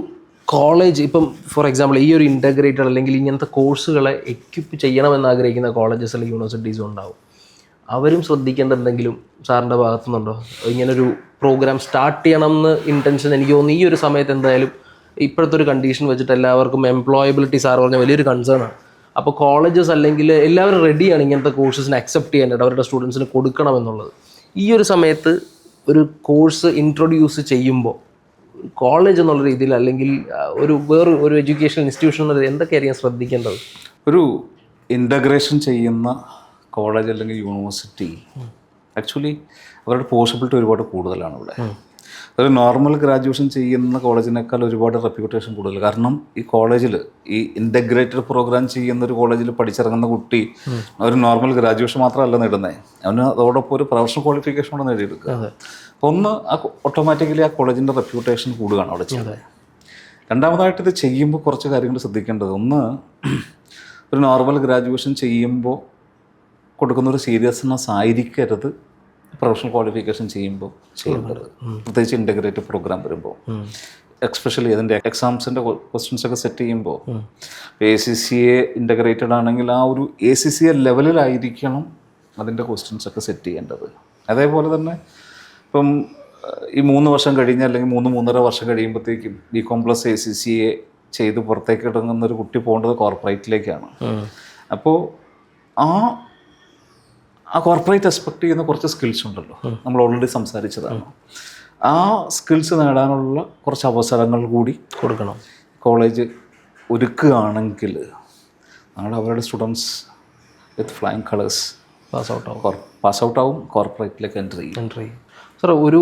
കോളേജ്, ഇപ്പം ഫോർ എക്സാമ്പിൾ ഈ ഒരു ഇൻ്റഗ്രേറ്റഡ് അല്ലെങ്കിൽ ഇങ്ങനത്തെ കോഴ്സുകളെ എക്വിപ്പ് ചെയ്യണമെന്ന് ആഗ്രഹിക്കുന്ന കോളേജസ് അല്ലെങ്കിൽ യൂണിവേഴ്സിറ്റീസും ഉണ്ടാവും. അവരും ശ്രദ്ധിക്കേണ്ട എന്തെങ്കിലും സാറിൻ്റെ ഭാഗത്തുനിന്നുണ്ടോ? ഇങ്ങനൊരു പ്രോഗ്രാം സ്റ്റാർട്ട് ചെയ്യണം എന്ന് ഇൻറ്റൻഷൻ എനിക്ക് തോന്നുന്നു ഈ ഒരു സമയത്ത് എന്തായാലും ഇപ്പോഴത്തെ ഒരു കണ്ടീഷൻ വെച്ചിട്ട് എല്ലാവർക്കും എംപ്ലോയബിലിറ്റി സാർ പറഞ്ഞ വലിയൊരു കൺസേൺ ആണ്. അപ്പോൾ കോളേജസ് അല്ലെങ്കിൽ എല്ലാവരും റെഡിയാണ് ഇങ്ങനത്തെ കോഴ്സസിനെ അക്സെപ്റ്റ് ചെയ്യാനായിട്ട് അവരുടെ സ്റ്റുഡൻസിന് കൊടുക്കണമെന്നുള്ളത്. ഈ ഒരു സമയത്ത് ഒരു കോഴ്സ് ഇൻട്രൊഡ്യൂസ് ചെയ്യുമ്പോൾ കോളേജ് എന്നുള്ള രീതിയിൽ അല്ലെങ്കിൽ ഒരു എഡ്യൂക്കേഷൻ ഇൻസ്റ്റിറ്റ്യൂഷൻ എന്നുള്ള എന്തൊക്കെയായിരിക്കും ശ്രദ്ധിക്കേണ്ടത്? ഒരു ഇൻ്റഗ്രേഷൻ ചെയ്യുന്ന കോളേജ് അല്ലെങ്കിൽ യൂണിവേഴ്സിറ്റി ആക്ച്വലി അവരുടെ പോസിബിലിറ്റി ഒരുപാട് കൂടുതലാണ് ഇവിടെ. ഒരു നോർമൽ ഗ്രാജുവേഷൻ ചെയ്യുന്ന കോളേജിനേക്കാൾ ഒരുപാട് റെപ്യൂട്ടേഷൻ കൂടുതൽ. കാരണം ഈ കോളേജിൽ ഈ ഇൻ്റഗ്രേറ്റഡ് പ്രോഗ്രാം ചെയ്യുന്ന ഒരു കോളേജിൽ പഠിച്ചിറങ്ങുന്ന കുട്ടി ഒരു നോർമൽ ഗ്രാജുവേഷൻ മാത്രമല്ല നേടുന്നത്, അവന് അതോടൊപ്പം ഒരു പ്രൊഫഷണൽ ക്വാളിഫിക്കേഷൻ കൂടെ നേടിയെടുക്കുക. അപ്പോൾ ഒന്ന് ഓട്ടോമാറ്റിക്കലി ആ കോളേജിൻ്റെ റെപ്യൂട്ടേഷൻ കൂടുകയാണ് അവിടെ ചെയ്യുന്നത്. രണ്ടാമതായിട്ട് ഇത് ചെയ്യുമ്പോൾ കുറച്ച് കാര്യങ്ങൾ ശ്രദ്ധിക്കേണ്ടത്, ഒന്ന് ഒരു നോർമൽ ഗ്രാജുവേഷൻ ചെയ്യുമ്പോൾ കൊടുക്കുന്നൊരു സീരിയസ്നെസ് ആയിരിക്കരുത് പ്രൊഫഷണൽ ക്വാളിഫിക്കേഷൻ ചെയ്യുമ്പോൾ ചെയ്യേണ്ടത്. പ്രത്യേകിച്ച് ഇൻ്റഗ്രേറ്റഡ് പ്രോഗ്രാം വരുമ്പോൾ, എക്സ്പെഷ്യലി അതിൻ്റെ എക്സാംസിൻ്റെ ക്വസ്റ്റ്യൻസ് ഒക്കെ സെറ്റ് ചെയ്യുമ്പോൾ ACCA ഇൻ്റഗ്രേറ്റഡ് ആണെങ്കിൽ ആ ഒരു ACCA ലെവലിലായിരിക്കണം അതിൻ്റെ ക്വസ്റ്റ്യൻസ് ഒക്കെ സെറ്റ് ചെയ്യേണ്ടത്. അതേപോലെ തന്നെ ഇപ്പം ഈ 3 വർഷം കഴിഞ്ഞ് അല്ലെങ്കിൽ 3-3.5 വർഷം കഴിയുമ്പോഴത്തേക്കും BCom + ACCA ചെയ്ത് പുറത്തേക്ക് ഇറങ്ങുന്ന ഒരു കുട്ടി പോകേണ്ടത് കോർപ്പറേറ്റിലേക്കാണ്. അപ്പോൾ ആ കോർപ്പറേറ്റ് എക്സ്പെക്ട് ചെയ്യുന്ന കുറച്ച് സ്കിൽസ് ഉണ്ടല്ലോ, നമ്മൾ ഓൾറെഡി സംസാരിച്ചതാണ്. ആ സ്കിൽസ് നേടാനുള്ള കുറച്ച് അവസരങ്ങൾ കൂടി കൊടുക്കണം കോളേജ് ഒരുക്കുകയാണെങ്കിൽ അവരുടെ students with flying colours pass out ആവും, കോർപ്പറേറ്റിലേക്ക് എൻ്റർ ചെയ്യും. സാർ ഒരു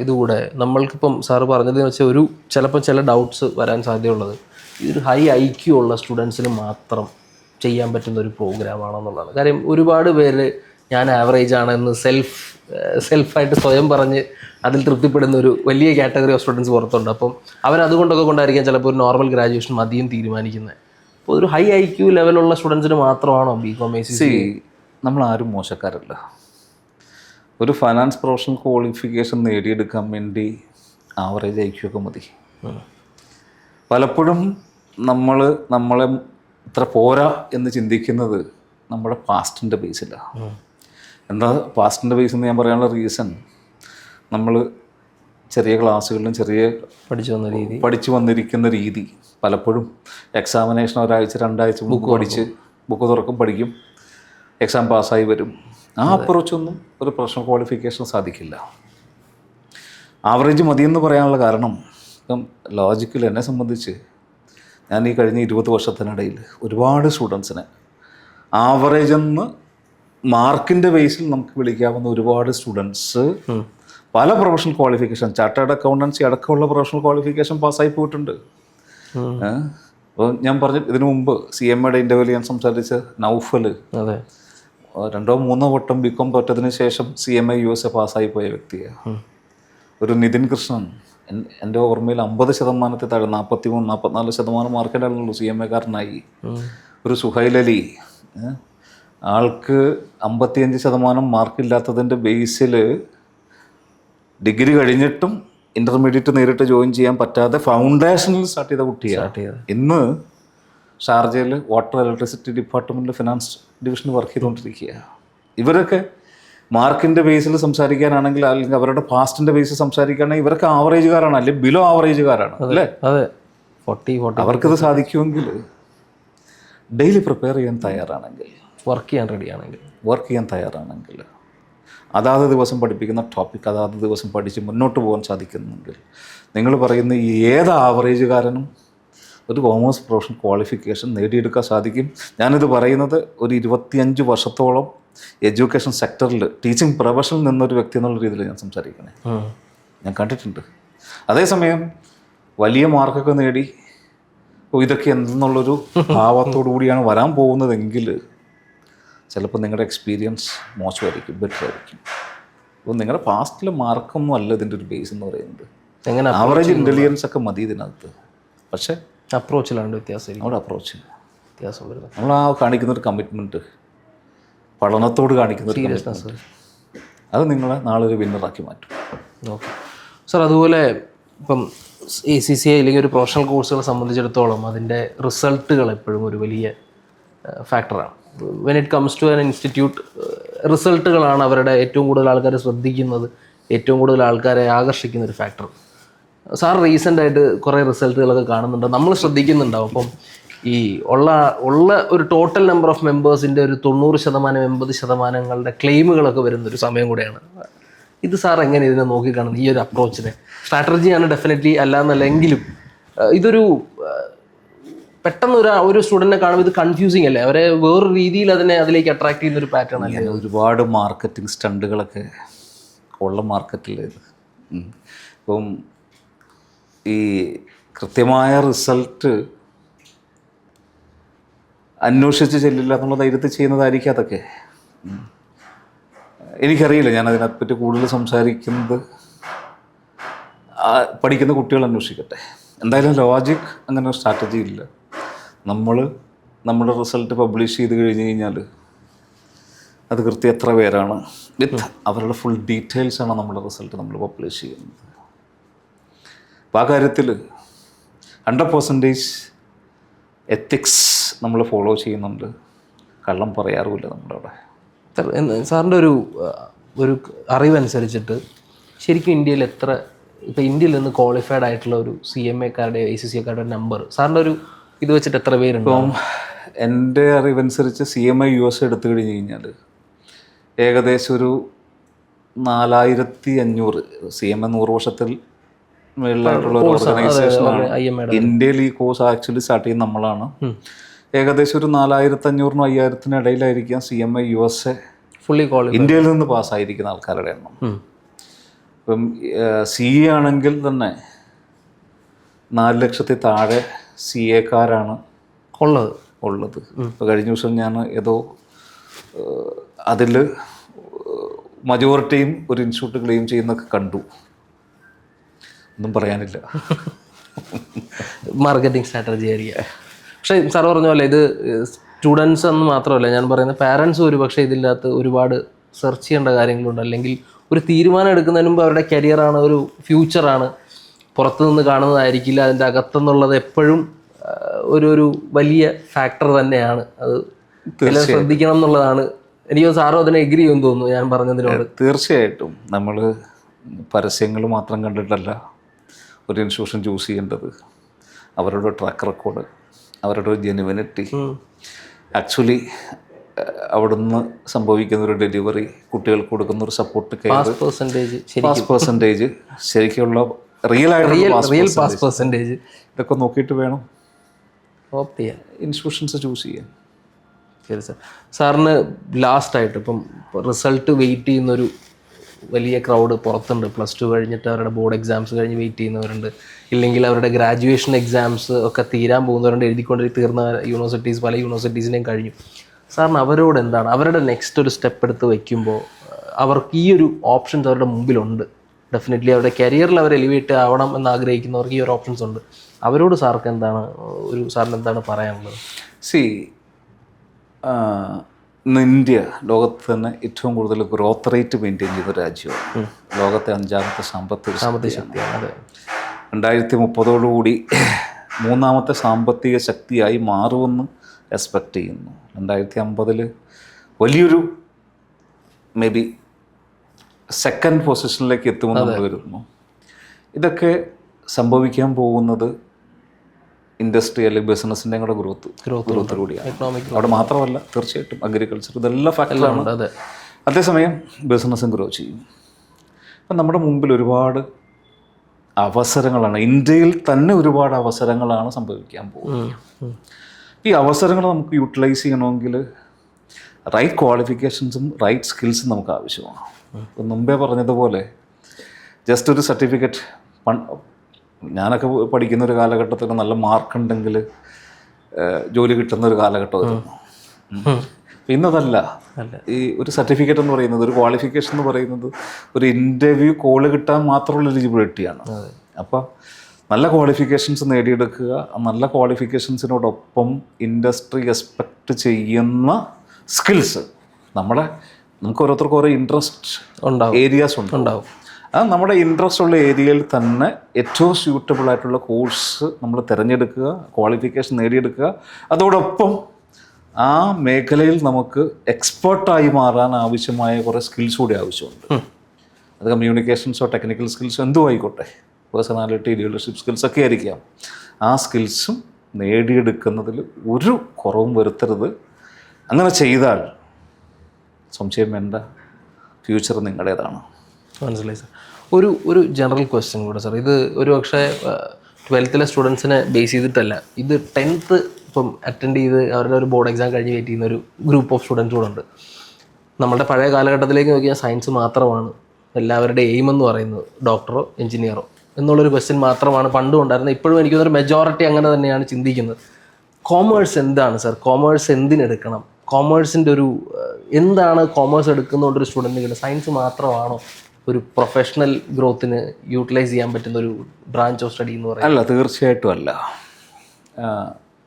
ഇതുകൂടെ നമ്മൾക്കിപ്പം സാറ് പറഞ്ഞതെന്ന് വെച്ചാൽ ചിലപ്പോൾ ചില ഡൗട്ട്സ് വരാൻ സാധ്യതയുള്ളത് ഈ ഒരു ഹൈ IQ ഉള്ള സ്റ്റുഡൻസിന് മാത്രം ചെയ്യാൻ പറ്റുന്ന ഒരു പ്രോഗ്രാമാണെന്നുള്ളതാണ്. കാര്യം ഒരുപാട് പേര് ഞാൻ ആവറേജ് ആണെന്ന് സെൽഫായിട്ട് സ്വയം പറഞ്ഞ് അതിൽ തൃപ്തിപ്പെടുന്ന ഒരു വലിയ കാറ്റഗറി ഓഫ് സ്റ്റുഡൻസ് പുറത്തുണ്ട്. അപ്പം അവരതുകൊണ്ടൊക്കെ കൊണ്ടായിരിക്കാം ചിലപ്പോൾ ഒരു നോർമൽ ഗ്രാജുവേഷൻ മതിയും തീരുമാനിക്കുന്നത്. അപ്പോൾ ഒരു ഹൈ IQ ലെവലുള്ള സ്റ്റുഡൻസിന് മാത്രമാണോ BCom ACCA? നമ്മൾ ആരും മോശക്കാരല്ല. ഒരു ഫൈനാൻസ് പ്രൊഫഷണൽ ക്വാളിഫിക്കേഷൻ നേടിയെടുക്കാൻ വേണ്ടി ആവറേജ് IQ ഒക്കെ മതി. പലപ്പോഴും നമ്മളെ ഇത്ര പോരാ എന്ന് ചിന്തിക്കുന്നത് നമ്മുടെ പാസ്റ്റിൻ്റെ ബേസിലാണ്. എന്താ പാസ്റ്റിൻ്റെ ബേസ് എന്ന് ഞാൻ പറയാനുള്ള റീസൺ, നമ്മൾ ചെറിയ ക്ലാസ്സുകളിലും പഠിച്ചു വന്നിരിക്കുന്ന രീതി പലപ്പോഴും എക്സാമിനേഷൻ ഒരാഴ്ച 2 ആഴ്ച ബുക്ക് തുറക്കും, പഠിക്കും, എക്സാം പാസ്സായി വരും. ആ അപ്രോച്ചൊന്നും ഒരു പ്രൊഫഷണൽ ക്വാളിഫിക്കേഷൻ സാധിക്കില്ല. ആവറേജ് മതിയെന്ന് പറയാനുള്ള കാരണം ഇപ്പം ലോജിക്കൽ എന്നെ സംബന്ധിച്ച് ഞാൻ ഈ കഴിഞ്ഞ 20 വർഷത്തിനിടയിൽ ഒരുപാട് സ്റ്റുഡൻസിനെ ആവറേജ് എന്ന് മാർക്കിൻ്റെ ബേസിൽ നമുക്ക് വിളിക്കാവുന്ന ഒരുപാട് സ്റ്റുഡൻസ് പല പ്രൊഫഷണൽ ക്വാളിഫിക്കേഷൻ, ചാർട്ടേഡ് അക്കൗണ്ടൻസി അടക്കമുള്ള പ്രൊഫഷണൽ ക്വാളിഫിക്കേഷൻ പാസ്സായി പോയിട്ടുണ്ട്. അപ്പോൾ ഞാൻ ഇതിനു മുമ്പ് CMAയുടെ ഇൻ്റർവ്യൂവിൽ ഞാൻ സംസാരിച്ച നൗഫൽ 2-3 വട്ടം BCom തോറ്റതിന് ശേഷം CMA USA പാസ്സായി പോയ വ്യക്തിയാണ്. ഒരു നിതിൻ കൃഷ്ണൻ എൻ്റെ ഓർമ്മയിൽ 50% താഴെ 43-44% മാർക്കിലാണുള്ളൂ CMAക്കാരനായി. ഒരു സുഹൈൽ അലി, ആൾക്ക് 55% മാർക്കില്ലാത്തതിൻ്റെ ബേസിൽ ഡിഗ്രി കഴിഞ്ഞിട്ടും ഇൻ്റർമീഡിയറ്റ് നേരിട്ട് ജോയിൻ ചെയ്യാൻ പറ്റാതെ ഫൗണ്ടേഷനിൽ സ്റ്റാർട്ട് ചെയ്ത കുട്ടിയാണ്. ഇന്ന് ഷാർജയിൽ വാട്ടർ ഇലക്ട്രിസിറ്റി ഡിപ്പാർട്ട്മെൻറ്റിൽ ഫിനാൻസ് ഡിവിഷനിൽ വർക്ക് ചെയ്തുകൊണ്ടിരിക്കുകയാണ്. ഇവരൊക്കെ മാർക്കിൻ്റെ ബേസിൽ സംസാരിക്കാനാണെങ്കിൽ അല്ലെങ്കിൽ അവരുടെ പാസ്റ്റിൻ്റെ ബേസിൽ സംസാരിക്കുകയാണെങ്കിൽ ഇവരൊക്കെ ആവറേജുകാരാണ്, അല്ലെങ്കിൽ ബിലോ ആവറേജുകാരാണ് അല്ലേ? അതെ, 40 അവർക്കത് സാധിക്കുമെങ്കിൽ ഡെയിലി പ്രിപ്പയർ ചെയ്യാൻ തയ്യാറാണെങ്കിൽ, വർക്ക് ചെയ്യാൻ റെഡിയാണെങ്കിൽ, അതാത് ദിവസം പഠിപ്പിക്കുന്ന ടോപ്പിക് അതാത് ദിവസം പഠിച്ച് മുന്നോട്ട് പോകാൻ സാധിക്കുന്നെങ്കിൽ, നിങ്ങൾ പറയുന്ന ഈ ഏത് ആവറേജുകാരനും ഒരു കോമേഴ്സ് പ്രൊഫഷണൽ ക്വാളിഫിക്കേഷൻ നേടിയെടുക്കാൻ സാധിക്കും. ഞാനിത് പറയുന്നത് ഒരു 25 വർഷത്തോളം എഡ്യൂക്കേഷൻ സെക്ടറിൽ ടീച്ചിങ് പ്രൊഫഷനിൽ നിന്നൊരു വ്യക്തി എന്നുള്ള രീതിയിൽ ഞാൻ സംസാരിക്കണേ. ഞാൻ കണ്ടിട്ടുണ്ട്. അതേസമയം വലിയ മാർക്കൊക്കെ നേടി ഇതൊക്കെ എന്തെന്നുള്ളൊരു ഭാവത്തോടു കൂടിയാണ് വരാൻ പോകുന്നതെങ്കിൽ ചിലപ്പോൾ നിങ്ങളുടെ എക്സ്പീരിയൻസ് മോശമായിരിക്കും, ബെറ്റർ ആയിരിക്കും. അപ്പോൾ നിങ്ങളുടെ പാസ്റ്റിലെ മാർക്കൊന്നും അല്ല ഇതിൻ്റെ ഒരു ബേസ് എന്ന് പറയുന്നത്. ആവറേജ് ഇൻ്റലിജൻസ് ഒക്കെ മതി ഇതിനകത്ത്. പക്ഷേ അപ്രോച്ചിലാണ് വ്യത്യാസം. നമ്മുടെ അപ്രോച്ച് വ്യത്യാസം വരുന്നത്. നമ്മൾ ആ കാണിക്കുന്നൊരു കമ്മിറ്റ്മെൻറ്റ്, പഠനത്തോട് കാണിക്കുന്നൊരു സീരിയസ്നെസ്, അത് നിങ്ങളെ നാളെ ഒരു വിന്നറാക്കി മാറ്റും. Okay sir. അതുപോലെ ഇപ്പം ACCA അല്ലെങ്കിൽ ഒരു പ്രൊഫഷണൽ കോഴ്സുകളെ സംബന്ധിച്ചിടത്തോളം അതിൻ്റെ റിസൾട്ടുകൾ എപ്പോഴും ഒരു വലിയ ഫാക്ടറാണ്. When it comes to an institute, റിസൾട്ടുകളാണ് അവരുടെ ഏറ്റവും കൂടുതൽ ആൾക്കാരെ ശ്രദ്ധിക്കുന്നത്, ഏറ്റവും കൂടുതൽ ആൾക്കാരെ ആകർഷിക്കുന്ന ഒരു ഫാക്ടർ. സാർ റീസെൻ്റായിട്ട് കുറേ റിസൾട്ടുകളൊക്കെ കാണുന്നുണ്ട്, നമ്മൾ ശ്രദ്ധിക്കുന്നുണ്ടാവും. അപ്പം ഈ ഉള്ള ഒരു ടോട്ടൽ നമ്പർ ഓഫ് മെമ്പേഴ്സിൻ്റെ ഒരു 90% 80% ക്ലെയിമുകളൊക്കെ വരുന്നൊരു സമയം കൂടെയാണ്. ഇത് സാർ എങ്ങനെ ഇതിനെ നോക്കിക്കാണുന്നത്, ഈ ഒരു അപ്രോച്ചിനെ? സ്ട്രാറ്റജിയാണ് ഡെഫിനറ്റ്ലി, അല്ലാന്നല്ലെങ്കിലും ഇതൊരു പെട്ടെന്ന് ഒരു സ്റ്റുഡൻറ്റിനെ കാണുമ്പോൾ ഇത് കൺഫ്യൂസിങ് അല്ലേ, അവരെ വേറൊരു രീതിയിൽ അതിലേക്ക് അട്രാക്ട് ചെയ്യുന്നൊരു പാറ്റേൺ അല്ലേ? ഒരുപാട് മാർക്കറ്റിംഗ് സ്റ്റണ്ടുകളൊക്കെ ഉള്ള മാർക്കറ്റിലേത്. ഇപ്പം ഈ കൃത്യമായ റിസൾട്ട് അന്വേഷിച്ച് ചെല്ലില്ല എന്നുള്ള ധൈര്യത്തിൽ ചെയ്യുന്നതായിരിക്കും അതൊക്കെ. എനിക്കറിയില്ല, ഞാൻ അതിനെപ്പറ്റി കൂടുതൽ സംസാരിക്കുന്നത് പഠിക്കുന്ന കുട്ടികൾ അന്വേഷിക്കട്ടെ. എന്തായാലും ലോജിക് അങ്ങനെ ഒരു സ്ട്രാറ്റജി ഇല്ല. നമ്മൾ നമ്മുടെ റിസൾട്ട് പബ്ലിഷ് ചെയ്ത് കഴിഞ്ഞ് കഴിഞ്ഞാൽ അത് കൃത്യം എത്ര പേരാണ് വിത്ത് അവരുടെ ഫുൾ ഡീറ്റെയിൽസാണ് നമ്മുടെ റിസൾട്ട് നമ്മൾ പബ്ലിഷ് ചെയ്യുന്നത്. അപ്പോൾ ആ കാര്യത്തിൽ 100% എത്തിക്സ് നമ്മൾ ഫോളോ ചെയ്യുന്നുണ്ട്. കള്ളം പറയാറുമില്ല നമ്മുടെ അവിടെ. സാറിൻ്റെ ഒരു അറിവനുസരിച്ചിട്ട് ശരിക്കും ഇന്ത്യയിൽ എത്ര, ഇപ്പോൾ ഇന്ത്യയിൽ നിന്ന് ക്വാളിഫൈഡ് ആയിട്ടുള്ള ഒരു CMAക്കാരുടെ ACCAക്കാരുടെ നമ്പർ സാറിൻ്റെ ഒരു ഇത് വെച്ചിട്ട് എത്ര പേരുണ്ട്? ഇപ്പം എൻ്റെ അറിവനുസരിച്ച് CMA US എടുത്തു കഴിഞ്ഞ് കഴിഞ്ഞാൽ ഏകദേശം ഒരു 4500. CMA 100 വർഷത്തിൽ മേളിലായിട്ടുള്ള ഒരു ഓർഗനൈസേഷനാണ്. ഇന്ത്യയിൽ ഈ കോഴ്സ് ആക്ച്വലി സ്റ്റാർട്ട് ചെയ്യുന്ന നമ്മളാണ്. ഏകദേശം ഒരു 4500-നും 5000-ത്തിനും ഇടയിലായിരിക്കാം CMA USA ഫുള്ളി ക്വാളിഫൈഡ് ഇന്ത്യയിൽ നിന്ന് പാസ്സായിരിക്കുന്ന ആൾക്കാരുടെ എണ്ണം. ഇപ്പം CA ആണെങ്കിൽ തന്നെ 4 ലക്ഷത്തിൽ താഴെ CAക്കാരാണ് ഉള്ളത്. ഇപ്പോൾ കഴിഞ്ഞ ദിവസം ഞാൻ ഏതോ അതിൽ മജോറിറ്റിയും ഒരു ഇൻസ്റ്റിറ്റ്യൂട്ട് ക്ലെയിം ചെയ്യുന്നൊക്കെ കണ്ടു. ഒന്നും പറയാനില്ല. മാർക്കറ്റിംഗ് സ്ട്രാറ്റജി ആയിരിക്കും. പക്ഷേ സാർ പറഞ്ഞ പോലെ ഇത് സ്റ്റുഡൻസ് എന്ന് മാത്രമല്ല, ഞാൻ പറയുന്നത് പാരൻസ് ഒരു പക്ഷേ ഇതിനകത്ത് ഒരുപാട് സെർച്ച് ചെയ്യേണ്ട കാര്യങ്ങളുണ്ട്. അല്ലെങ്കിൽ ഒരു തീരുമാനം എടുക്കുന്നതിന് മുമ്പ് അവരുടെ കരിയറാണ്, ഒരു ഫ്യൂച്ചറാണ്, പുറത്തുനിന്ന് കാണുന്നതായിരിക്കില്ല. അതിൻ്റെ അകത്തെന്നുള്ളത് എപ്പോഴും ഒരു വലിയ ഫാക്ടർ തന്നെയാണ്. അത് എല്ലാം ശ്രദ്ധിക്കണം എന്നുള്ളതാണ്. എനിക്ക് സാറും അതിനെ എഗ്രി ചെയ്യുമെന്ന് തോന്നുന്നു ഞാൻ പറഞ്ഞതിനോട്. തീർച്ചയായിട്ടും നമ്മൾ പരസ്യങ്ങൾ മാത്രം കണ്ടിട്ടല്ല ഒരു ഇൻസ്റ്റിറ്റ്യൂഷൻ ചൂസ് ചെയ്യേണ്ടത്. അവരുടെ ട്രാക്ക് റെക്കോർഡ്, അവരുടെ ജെനുവിനിറ്റി, ആക്ച്വലി അവിടുന്ന് സംഭവിക്കുന്ന ഒരു ഡെലിവറി, കുട്ടികൾക്ക് കൊടുക്കുന്ന ഒരു സപ്പോർട്ട് കെയർ, പാസ് പെർസെൻറ്റേജ്, ശരിക്കുള്ള റിയൽ പാസ് പെർസെൻറ്റേജ്, ഇതൊക്കെ നോക്കിയിട്ട് വേണം ഓപ്റ്റ് ചെയ്യാൻ, ഇൻസ്റ്റിറ്റ്യൂഷൻസ് ചൂസ് ചെയ്യാൻ. ശരി സാർ. സാറിന് ലാസ്റ്റായിട്ട് ഇപ്പം റിസൾട്ട് വെയിറ്റ് ചെയ്യുന്നൊരു വലിയ ക്രൗഡ് പുറത്തുണ്ട്. +2 കഴിഞ്ഞിട്ട് അവരുടെ ബോർഡ് എക്സാംസ് കഴിഞ്ഞ് വെയിറ്റ് ചെയ്യുന്നവരുണ്ട്, ഇല്ലെങ്കിൽ അവരുടെ ഗ്രാജുവേഷൻ എക്സാംസ് ഒക്കെ തീരാൻ പോകുന്നവരുണ്ട്, തീർന്ന യൂണിവേഴ്സിറ്റീസ്, പല യൂണിവേഴ്സിറ്റീസിനെയും കഴിഞ്ഞു. സാറിന് അവരോട് എന്താണ്, അവരുടെ നെക്സ്റ്റ് ഒരു സ്റ്റെപ്പ് എടുത്ത് വയ്ക്കുമ്പോൾ അവർക്ക് ഈ ഒരു ഓപ്ഷൻസ് അവരുടെ മുമ്പിലുണ്ട്. ഡെഫിനറ്റ്ലി അവരുടെ കരിയറിൽ അവർ എലിവേറ്റ് ആവണം എന്ന് ആഗ്രഹിക്കുന്നവർക്ക് ഈ ഒരു ഓപ്ഷൻസ് ഉണ്ട്. അവരോട് സാറിന് എന്താണ് പറയാനുള്ളത്? ഇന്ത്യ ലോകത്ത് തന്നെ ഏറ്റവും കൂടുതൽ ഗ്രോത്ത് റേറ്റ് മെയിൻറ്റെയിൻ ചെയ്യുന്ന രാജ്യമാണ്. ലോകത്തെ 5ാമത്തെ സാമ്പത്തിക ശക്തിയാണ്. 2030 3ാമത്തെ സാമ്പത്തിക ശക്തിയായി മാറുമെന്ന് എക്സ്പെക്റ്റ് ചെയ്യുന്നു. 2050 വലിയൊരു മേ ബി സെക്കൻഡ് പൊസിഷനിലേക്ക് എത്തുമെന്ന് നമ്മൾ വരുന്നു. ഇതൊക്കെ സംഭവിക്കാൻ പോകുന്നത് ഇൻഡസ്ട്രി അല്ലെങ്കിൽ ബിസിനസ്സിൻ്റെ കൂടെ ഗ്രോത്ത് കൂടിയാണ്. എക്കണോമിക് അവിടെ മാത്രമല്ല, തീർച്ചയായിട്ടും അഗ്രികൾച്ചർ ഇതെല്ലാം ഫാക്ടറാണ്. അതെ. അതേസമയം ബിസിനസ്സും ഗ്രോ ചെയ്യും. അപ്പം നമ്മുടെ മുമ്പിൽ ഒരുപാട് അവസരങ്ങളാണ്, ഇന്ത്യയിൽ തന്നെ ഒരുപാട് അവസരങ്ങളാണ് സംഭവിക്കാൻ പോകുന്നത്. ഈ അവസരങ്ങൾ നമുക്ക് യൂട്ടിലൈസ് ചെയ്യണമെങ്കിൽ റൈറ്റ് ക്വാളിഫിക്കേഷൻസും റൈറ്റ് സ്കിൽസും നമുക്ക് ആവശ്യമാണ്. ഇപ്പം മുമ്പേ പറഞ്ഞതുപോലെ ജസ്റ്റ് ഒരു സർട്ടിഫിക്കറ്റ്, ഞാനൊക്കെ പഠിക്കുന്ന ഒരു കാലഘട്ടത്തിൽ നല്ല മാർക്കുണ്ടെങ്കിൽ ജോലി കിട്ടുന്ന ഒരു കാലഘട്ടമായിരുന്നു. ഇന്നതല്ല. ഈ ഒരു സർട്ടിഫിക്കറ്റ് എന്ന് പറയുന്നത്, ഒരു ക്വാളിഫിക്കേഷൻ എന്ന് പറയുന്നത് ഒരു ഇൻ്റർവ്യൂ കോള് കിട്ടാൻ മാത്രമുള്ള എലിജിബിലിറ്റിയാണ്. അപ്പോൾ നല്ല ക്വാളിഫിക്കേഷൻസ് നേടിയെടുക്കുക, നല്ല ക്വാളിഫിക്കേഷൻസിനോടൊപ്പം ഇൻഡസ്ട്രി എക്സ്പെക്റ്റ് ചെയ്യുന്ന സ്കിൽസ്, നമുക്ക് ഓരോരുത്തർക്കും ഓരോ ഇൻട്രസ്റ്റ് ഏരിയാസ് ഉണ്ടാവും. അത് നമ്മുടെ ഇൻട്രസ്റ്റ് ഉള്ള ഏരിയയിൽ തന്നെ ഏറ്റവും സ്യൂട്ടബിൾ ആയിട്ടുള്ള കോഴ്സ് നമ്മൾ തിരഞ്ഞെടുക്കുക, ക്വാളിഫിക്കേഷൻ നേടിയെടുക്കുക. അതോടൊപ്പം ആ മേഖലയിൽ നമുക്ക് എക്സ്പേർട്ടായി മാറാൻ ആവശ്യമായ കുറേ സ്കിൽസ് കൂടി ആവശ്യമുണ്ട്. അത് കമ്മ്യൂണിക്കേഷൻസോ ടെക്നിക്കൽ സ്കിൽസോ എന്തും ആയിക്കോട്ടെ, പേഴ്സണാലിറ്റി, ലീഡർഷിപ്പ് സ്കിൽസ് ഒക്കെ ആയിരിക്കാം. ആ സ്കിൽസും നേടിയെടുക്കുന്നതിൽ ഒരു കുറവും വരുത്തരുത്. അങ്ങനെ ചെയ്താൽ സംശയം വേണ്ട, ഫ്യൂച്ചർ നിങ്ങളുടേതാണ്. മനസ്സിലായി സാർ. ഒരു ജനറൽ ക്വസ്റ്റ്യൻ കൂടെ സാർ. ഇത് ഒരു പക്ഷേ 12th സ്റ്റുഡൻസിനെ ബേസ് ചെയ്തിട്ടല്ല, ഇത് 10th ഇപ്പം അറ്റൻഡ് ചെയ്ത് അവരുടെ ഒരു ബോർഡ് എക്സാം കഴിഞ്ഞ് വെയിറ്റ് ചെയ്യുന്ന ഒരു ഗ്രൂപ്പ് ഓഫ് സ്റ്റുഡൻസ് കൂടെ ഉണ്ട്. നമ്മുടെ പഴയ കാലഘട്ടത്തിലേക്ക് നോക്കിയാൽ സയൻസ് മാത്രമാണ് എല്ലാവരുടെ എയിം എന്ന് പറയുന്നത്, ഡോക്ടറോ എഞ്ചിനീയറോ എന്നുള്ളൊരു ക്വസ്റ്റ്യൻ മാത്രമാണ് പണ്ടും ഉണ്ടായിരുന്നത്. ഇപ്പോഴും എനിക്ക് തോന്നുന്നൊരു മെജോറിറ്റി അങ്ങനെ തന്നെയാണ് ചിന്തിക്കുന്നത്. കോമേഴ്സ് എന്താണ് സാർ? കോമേഴ്സ് എന്തിനെടുക്കണം? കോമേഴ്സിൻ്റെ ഒരു എന്താണ് കോമേഴ്സ് എടുക്കുന്നതുകൊണ്ടൊരു സ്റ്റുഡൻറ്റിന്? സയൻസ് മാത്രമാണോ ഒരു പ്രൊഫഷണൽ ഗ്രോത്തിന് യൂട്ടിലൈസ് ചെയ്യാൻ പറ്റുന്ന ഒരു ബ്രാഞ്ച് ഓഫ് സ്റ്റഡി എന്ന് പറയുന്നത്? അല്ല, തീർച്ചയായിട്ടും അല്ല.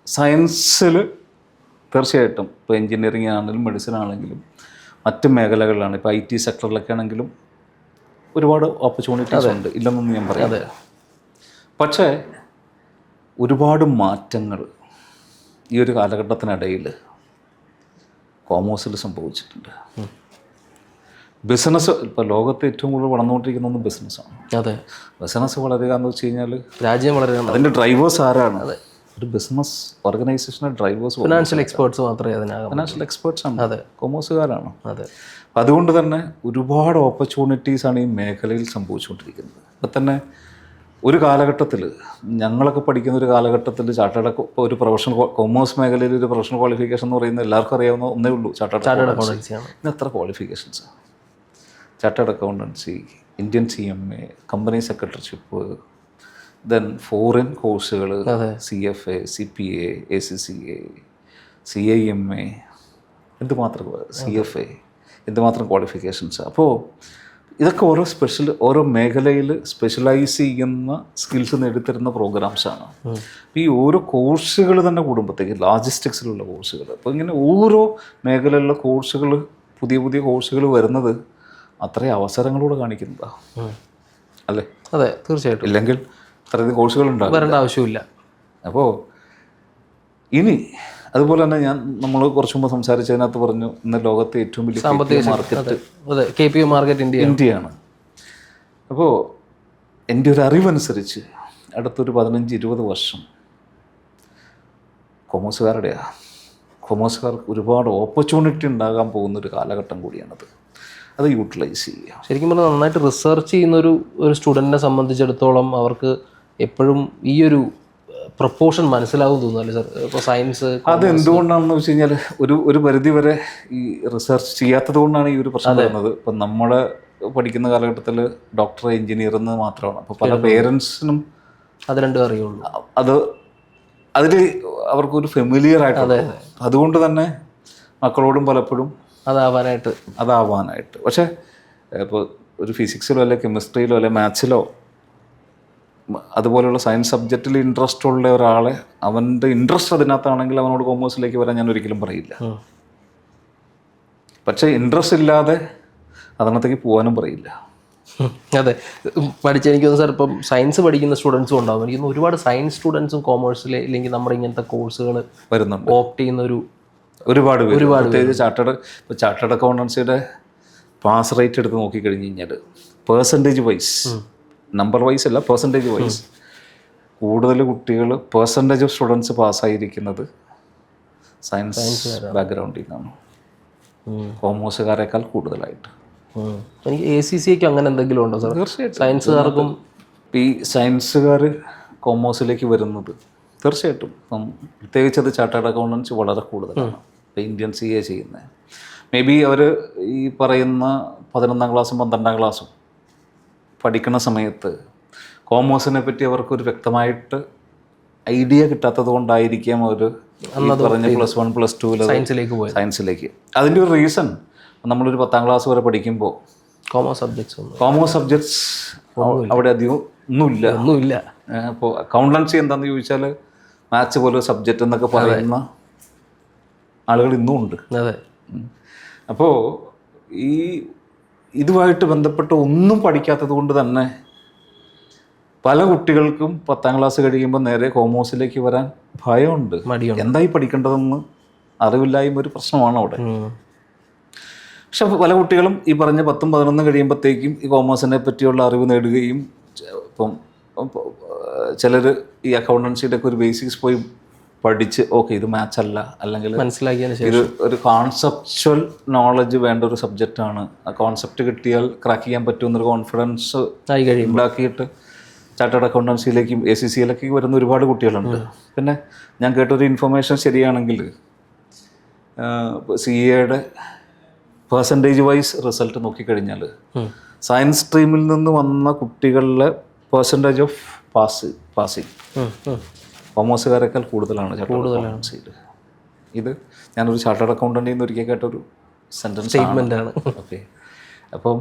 സയൻസിൽ തീർച്ചയായിട്ടും ഇപ്പോൾ എൻജിനീയറിംഗ് ആണെങ്കിലും മെഡിസിൻ ആണെങ്കിലും മറ്റ് മേഖലകളിലാണ്, ഇപ്പോൾ IT സെക്ടറിലൊക്കെ ആണെങ്കിലും ഒരുപാട് ഓപ്പർച്യൂണിറ്റീസ് ഉണ്ട്, ഇല്ലെന്നൊന്നും ഞാൻ പറയാം. പക്ഷേ ഒരുപാട് മാറ്റങ്ങൾ ഈ ഒരു കാലഘട്ടത്തിനിടയിൽ കോമേഴ്സിൽ സംഭവിച്ചിട്ടുണ്ട്. ബിസിനസ് ഇപ്പോൾ ലോകത്ത് ഏറ്റവും കൂടുതൽ വളർന്നുകൊണ്ടിരിക്കുന്ന ഒന്ന് ബിസിനസ്സാണ്. അതെ, ബിസിനസ് വളരുക എന്ന് വെച്ച് കഴിഞ്ഞാൽ രാജ്യം വളരെ അതിൻ്റെ ഡ്രൈവേഴ്സ് ആരാണ്? ഒരു ബിസിനസ് ഓർഗനൈസേഷൻ്റെ ഡ്രൈവേഴ്സ് ഫിനാൻഷ്യൽ എക്സ്പേർട്സ് മാത്രമേ അതിനാകും. ഫിനാൻഷ്യൽ എക്സ്പേർട്സ് ആണ്. അതെ, കൊമേഴ്സുകാരാണ്. അതെ. അതുകൊണ്ട് തന്നെ ഒരുപാട് ഓപ്പർച്യൂണിറ്റീസാണ് ഈ മേഖലയിൽ സംഭവിച്ചുകൊണ്ടിരിക്കുന്നത്. ഇപ്പം തന്നെ ഒരു കാലഘട്ടത്തിൽ, ഞങ്ങളൊക്കെ പഠിക്കുന്ന ഒരു കാലഘട്ടത്തിൽ ചാർട്ടേഡ് ഒരു പ്രൊഫഷണൽ കൊമേഴ്സ് മേഖലയിൽ ഒരു പ്രൊഫഷണൽ ക്വാളിഫിക്കേഷൻ എന്ന് പറയുന്നത് എല്ലാവർക്കും അറിയാവുന്ന ഒന്നേ ഉള്ളൂ, ചാർട്ടേഡ് അക്കൗണ്ടൻസി. ഇന്ന് എത്ര qualifications? Chartered accountancy, Indian CMA, company secretaryship, then foreign കോഴ്സുകൾ, CFA, CPA, ACCA, CIMA, എന്തുമാത്രം CFA, എന്തുമാത്രം ക്വാളിഫിക്കേഷൻസ്. അപ്പോൾ ഇതൊക്കെ ഓരോ മേഖലയിൽ സ്പെഷ്യലൈസ് ചെയ്യുന്ന സ്കിൽസ് നേടിത്തരുന്ന പ്രോഗ്രാംസാണ്. അപ്പോൾ ഈ ഓരോ കോഴ്സുകൾ തന്നെ കൂടുമ്പോഴത്തേക്ക് ലോജിസ്റ്റിക്സിലുള്ള കോഴ്സുകൾ, അപ്പോൾ ഇങ്ങനെ ഓരോ മേഖലയിലുള്ള കോഴ്സുകൾ, പുതിയ പുതിയ കോഴ്സുകൾ വരുന്നത് അത്രയും അവസരങ്ങളൂടെ കാണിക്കുന്നതാണ്, അല്ലേ? അതെ, തീർച്ചയായിട്ടും. ഇല്ലെങ്കിൽ അത്രയധികം കോഴ്സുകൾ ഉണ്ടാകും, വരേണ്ട ആവശ്യമില്ല. അപ്പോൾ ഇനി അതുപോലെ തന്നെ നമ്മൾ കുറച്ച് മുമ്പ് സംസാരിച്ചതിനകത്ത് പറഞ്ഞു, ഇന്ന് ലോകത്തെ ഏറ്റവും വലിയ സാമ്പത്തിക മാർക്കറ്റ് KPO മാർക്കറ്റ് ഇന്ത്യയാണ്. അപ്പോൾ എൻ്റെ ഒരു അറിവനുസരിച്ച് അടുത്തൊരു 15-20 വർഷം കൊമേഴ്സുകാർക്ക് ഒരുപാട് ഓപ്പർച്യൂണിറ്റി ഉണ്ടാകാൻ പോകുന്നൊരു കാലഘട്ടം കൂടിയാണത്. അത് യൂട്ടിലൈസ് ചെയ്യുക. ശരിക്കും പറഞ്ഞാൽ നന്നായിട്ട് റിസർച്ച് ചെയ്യുന്ന ഒരു സ്റ്റുഡൻറ്റിനെ സംബന്ധിച്ചിടത്തോളം അവർക്ക് എപ്പോഴും ഈ ഒരു പ്രൊപ്പോർഷൻ മനസ്സിലാവും തോന്നുന്നല്ലേ സാർ? ഇപ്പോൾ സയൻസ് അതെന്തുകൊണ്ടാണെന്ന് വെച്ച് കഴിഞ്ഞാൽ ഒരു പരിധി വരെ ഈ റിസർച്ച് ചെയ്യാത്തത് കൊണ്ടാണ് ഈ ഒരു പ്രശ്നം വരുന്നത്. ഇപ്പം നമ്മുടെ പഠിക്കുന്ന കാലഘട്ടത്തിൽ ഡോക്ടർ, എഞ്ചിനീയർ എന്ന് മാത്രമാണ്. അപ്പോൾ പല പേരൻസിനും അത് രണ്ടും അറിയുള്ളൂ. അതിൽ അവർക്കൊരു ഫെമിലിയർ ആയിട്ട്, അതുകൊണ്ട് തന്നെ മക്കളോടും പലപ്പോഴും അതാവാനായിട്ട്. പക്ഷേ ഇപ്പോൾ ഒരു ഫിസിക്സിലോ അല്ലെ കെമിസ്ട്രിയിലോ അല്ലെ മാത്സിലോ അതുപോലെയുള്ള സയൻസ് സബ്ജക്റ്റിൽ ഇൻട്രസ്റ്റ് ഉള്ള ഒരാളെ, അവൻ്റെ ഇൻട്രസ്റ്റ് അതിനകത്താണെങ്കിൽ അവനോട് കോമേഴ്സിലേക്ക് വരാൻ ഞാൻ ഒരിക്കലും പറയില്ല. പക്ഷേ ഇൻട്രസ്റ്റ് ഇല്ലാതെ അതിനകത്തേക്ക് പോകാനും പറയില്ല. അതെ, പഠിച്ചെനിക്കൊന്ന് സാർ, ഇപ്പം സയൻസ് പഠിക്കുന്ന സ്റ്റുഡൻസും ഉണ്ടാവും. എനിക്കൊന്ന് ഒരുപാട് സയൻസ് സ്റ്റുഡൻസും കോമേഴ്സിൽ ഇല്ലെങ്കിൽ നമ്മുടെ ഇങ്ങനത്തെ കോഴ്സുകൾ വരുന്നുണ്ട്, ഓപ്റ്റ് ചെയ്യുന്ന ഒരുപാട് പ്രത്യേകിച്ച് ചാർട്ടേഡ് അക്കൗണ്ടൻസിയുടെ പാസ് റേറ്റ് എടുത്ത് നോക്കിക്കഴിഞ്ഞ് കഴിഞ്ഞാൽ പെർസെൻറ്റേജ് വൈസ്, നമ്പർ വൈസ് അല്ല, പെർസെൻറ്റേജ് വൈസ് കൂടുതൽ കുട്ടികൾ പെർസെൻറ്റേജ് ഓഫ് സ്റ്റുഡൻസ് പാസ്സായിരിക്കുന്നത് സയൻസ് ബാക്ക്ഗ്രൗണ്ടിൽ നിന്നാണ്, കോമേഴ്സുകാരേക്കാൾ കൂടുതലായിട്ട്. എനിക്ക് ACC അങ്ങനെ എന്തെങ്കിലും ഉണ്ടോ സാർ? തീർച്ചയായിട്ടും സയൻസുകാർക്കും ഈ സയൻസുകാർ കോമേഴ്സിലേക്ക് വരുന്നത് തീർച്ചയായിട്ടും ഇപ്പം പ്രത്യേകിച്ച് അത് ചാർട്ടേഡ് അക്കൗണ്ടൻസി വളരെ കൂടുതലാണ്. ഇപ്പം ഇന്ത്യൻ CA ചെയ്യുന്നത് മേ ബി അവർ ഈ പറയുന്ന 11ാം ക്ലാസ്സും 12ാം ക്ലാസ്സും പഠിക്കുന്ന സമയത്ത് കോമേഴ്സിനെ പറ്റി അവർക്കൊരു വ്യക്തമായിട്ട് ഐഡിയ കിട്ടാത്തത് കൊണ്ടായിരിക്കാം അവർ പറഞ്ഞ +1 +2 സയൻസിലേക്ക്. അതിൻ്റെ ഒരു റീസൺ നമ്മളൊരു 10ാം ക്ലാസ് വരെ പഠിക്കുമ്പോൾ കോമേഴ്സ് സബ്ജക്ട്സ് അവിടെ അധികം ഒന്നുമില്ല. അപ്പോൾ അക്കൗണ്ടൻസി എന്താണെന്ന് ചോദിച്ചാൽ മാത്സ് പോലെ സബ്ജക്റ്റ് എന്നൊക്കെ പറയുന്ന ആളുകൾ ഇന്നും ഉണ്ട്. അപ്പോൾ ഈ ഇതുമായിട്ട് ബന്ധപ്പെട്ട് ഒന്നും പഠിക്കാത്തത് കൊണ്ട് തന്നെ പല കുട്ടികൾക്കും 10ാം ക്ലാസ് കഴിയുമ്പോൾ നേരെ കോമേഴ്സിലേക്ക് വരാൻ ഭയമുണ്ട്. എന്തായി പഠിക്കേണ്ടതെന്ന് അറിവില്ലായ്മ ഒരു പ്രശ്നമാണ് അവിടെ. പക്ഷെ പല കുട്ടികളും ഈ പറഞ്ഞ 10ഉം 11ഉം കഴിയുമ്പോഴത്തേക്കും ഈ കോമേഴ്സിനെ പറ്റിയുള്ള അറിവ് നേടുകയും ഇപ്പം ചിലർ ഈ അക്കൗണ്ടൻസിയുടെ ഒക്കെ ഒരു ബേസിക്സ് പോയി പഠിച്ച് ഓക്കെ ഇത് മാത്സ് അല്ല, അല്ലെങ്കിൽ ഇത് ഒരു കോൺസെപ്ച്വൽ നോളജ് വേണ്ട ഒരു സബ്ജക്റ്റാണ്, ആ കോൺസെപ്റ്റ് കിട്ടിയാൽ ക്രാക്ക് ചെയ്യാൻ പറ്റുമെന്നൊരു കോൺഫിഡൻസ് ഉണ്ടാക്കിയിട്ട് ചാർട്ടേഡ് അക്കൗണ്ടൻസിയിലേക്കും ACCയിലേക്കും വരുന്ന ഒരുപാട് കുട്ടികളുണ്ട്. പിന്നെ ഞാൻ കേട്ടൊരു ഇൻഫർമേഷൻ ശരിയാണെങ്കിൽ CAയുടെ പെർസെൻറ്റേജ് വൈസ് റിസൾട്ട് നോക്കിക്കഴിഞ്ഞാൽ സയൻസ് സ്ട്രീമിൽ നിന്ന് വന്ന കുട്ടികളിലെ പെർസെൻറ്റേജ് ഓഫ് പാസിങ് കോമേഴ്സുകാരേക്കാൾ കൂടുതലാണ് ചാർട്ടേഡ് അക്കൗണ്ടൻസിയിൽ. ഇത് ഞാനൊരു ചാർട്ടേഡ് അക്കൗണ്ടൻ്റിൽ നിന്ന് ഒരിക്കൽ കേട്ടൊരു സ്റ്റേറ്റ്മെൻ്റ് ആണ്. ഓക്കെ, അപ്പം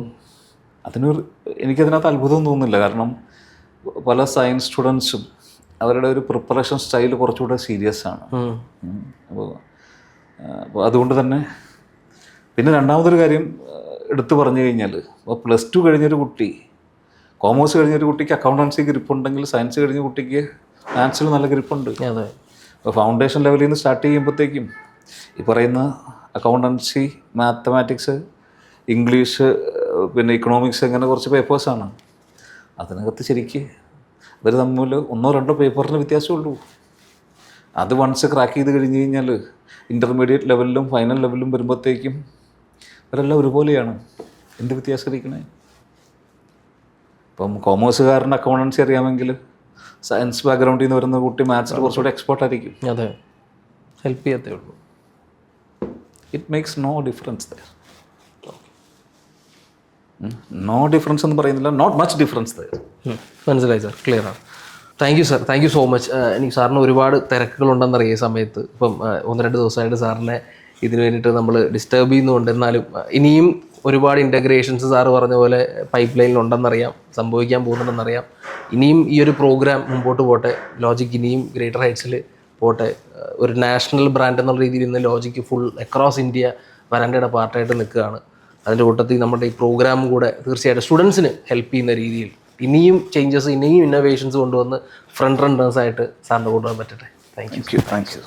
എനിക്കതിനകത്ത് അത്ഭുതം തോന്നുന്നില്ല. കാരണം പല സയൻസ് സ്റ്റുഡൻസും അവരുടെ ഒരു പ്രിപ്പറേഷൻ സ്റ്റൈൽ കുറച്ചുകൂടെ സീരിയസ് ആണ്. അപ്പോൾ അതുകൊണ്ട് തന്നെ പിന്നെ രണ്ടാമതൊരു കാര്യം എടുത്തു പറഞ്ഞു കഴിഞ്ഞാൽ ഇപ്പോൾ +2 കഴിഞ്ഞൊരു കുട്ടി, കോമേഴ്സ് കഴിഞ്ഞൊരു കുട്ടിക്ക് അക്കൗണ്ടൻസി ഗ്രിപ്പുണ്ടെങ്കിൽ സയൻസ് കഴിഞ്ഞ കുട്ടിക്ക് മാത്സിൽ നല്ല ഗ്രിപ്പുണ്ട്. അപ്പോൾ ഫൗണ്ടേഷൻ ലെവലിൽ നിന്ന് സ്റ്റാർട്ട് ചെയ്യുമ്പോഴത്തേക്കും ഈ പറയുന്ന അക്കൗണ്ടൻസി, മാത്തമാറ്റിക്സ്, ഇംഗ്ലീഷ്, പിന്നെ ഇക്കണോമിക്സ്, അങ്ങനെ കുറച്ച് പേപ്പേഴ്സാണ്. അതിനകത്ത് ശരിക്ക് ഇവർ തമ്മിൽ 1-2 പേപ്പറിന് വ്യത്യാസമുള്ളൂ. അത് വൺസ് ക്രാക്ക് ചെയ്ത് കഴിഞ്ഞ് കഴിഞ്ഞാൽ ഇൻ്റർമീഡിയറ്റ് ലെവലിലും ഫൈനൽ ലെവലിലും വരുമ്പോഴത്തേക്കും ഇവരെല്ലാം ഒരുപോലെയാണ്. എന്ത് വ്യത്യാസം ഇരിക്കണേ? ഇപ്പം കോമേഴ്സുകാരന് അക്കൗണ്ടൻസി അറിയാമെങ്കിൽ സയൻസ് ബാക്ക്ഗ്രൗണ്ടിൽ നിന്ന് വരുന്ന കുട്ടി മാത്സിൽ കുറച്ചുകൂടി എക്സ്പേർട്ട് ആയിരിക്കും. അതെ, ഹെൽപ്പ് ചെയ്യത്തേ ഉള്ളൂ. It makes no difference there. No difference എന്ന് പറയുന്നില്ല, നോട്ട് മച്ച് ഡിഫറൻസ് ദർ. മനസ്സിലായി സാർ, ക്ലിയർ ആണ്. Thank you sir, thank you so much. എനിക്ക് സാറിന് ഒരുപാട് തിരക്കുകളുണ്ടെന്നറിയാം ഈ സമയത്ത്. ഇപ്പം 1-2 ദിവസമായിട്ട് സാറിനെ ഇതിന് വേണ്ടിയിട്ട് നമ്മൾ ഡിസ്റ്റർബ് ചെയ്യുന്നുണ്ട്. എന്നാലും ഇനിയും ഒരുപാട് ഇൻ്റഗ്രേഷൻസ് സാറ് പറഞ്ഞ പോലെ പൈപ്പ് ലൈനിലുണ്ടെന്നറിയാം, സംഭവിക്കാൻ പോകുന്നുണ്ടെന്നറിയാം. ഇനിയും ഈ ഒരു പ്രോഗ്രാം മുമ്പോട്ട് പോട്ടെ, ലോജിക് ഇനിയും ഗ്രേറ്റർ ഹൈറ്റ്സിൽ പോട്ടെ. ഒരു നാഷണൽ ബ്രാൻഡ് എന്നുള്ള രീതിയിൽ ഇന്ന് ലോജിക്ക് ഫുൾ അക്രോസ് ഇന്ത്യ വരാണ്ടയുടെ പാർട്ടായിട്ട് നിൽക്കുകയാണ്. അതിൻ്റെ കൂട്ടത്തിൽ നമ്മുടെ ഈ പ്രോഗ്രാമും കൂടെ തീർച്ചയായിട്ടും സ്റ്റുഡൻസിന് ഹെൽപ്പ് ചെയ്യുന്ന രീതിയിൽ ഇനിയും ചേഞ്ചസ്, ഇനിയും ഇന്നോവേഷൻസ് കൊണ്ടുവന്ന് ഫ്രണ്ട് റണ്ണേഴ്സായിട്ട് സാറിൻ്റെ കൊണ്ടുപോകാൻ പറ്റട്ടെ. Thank U.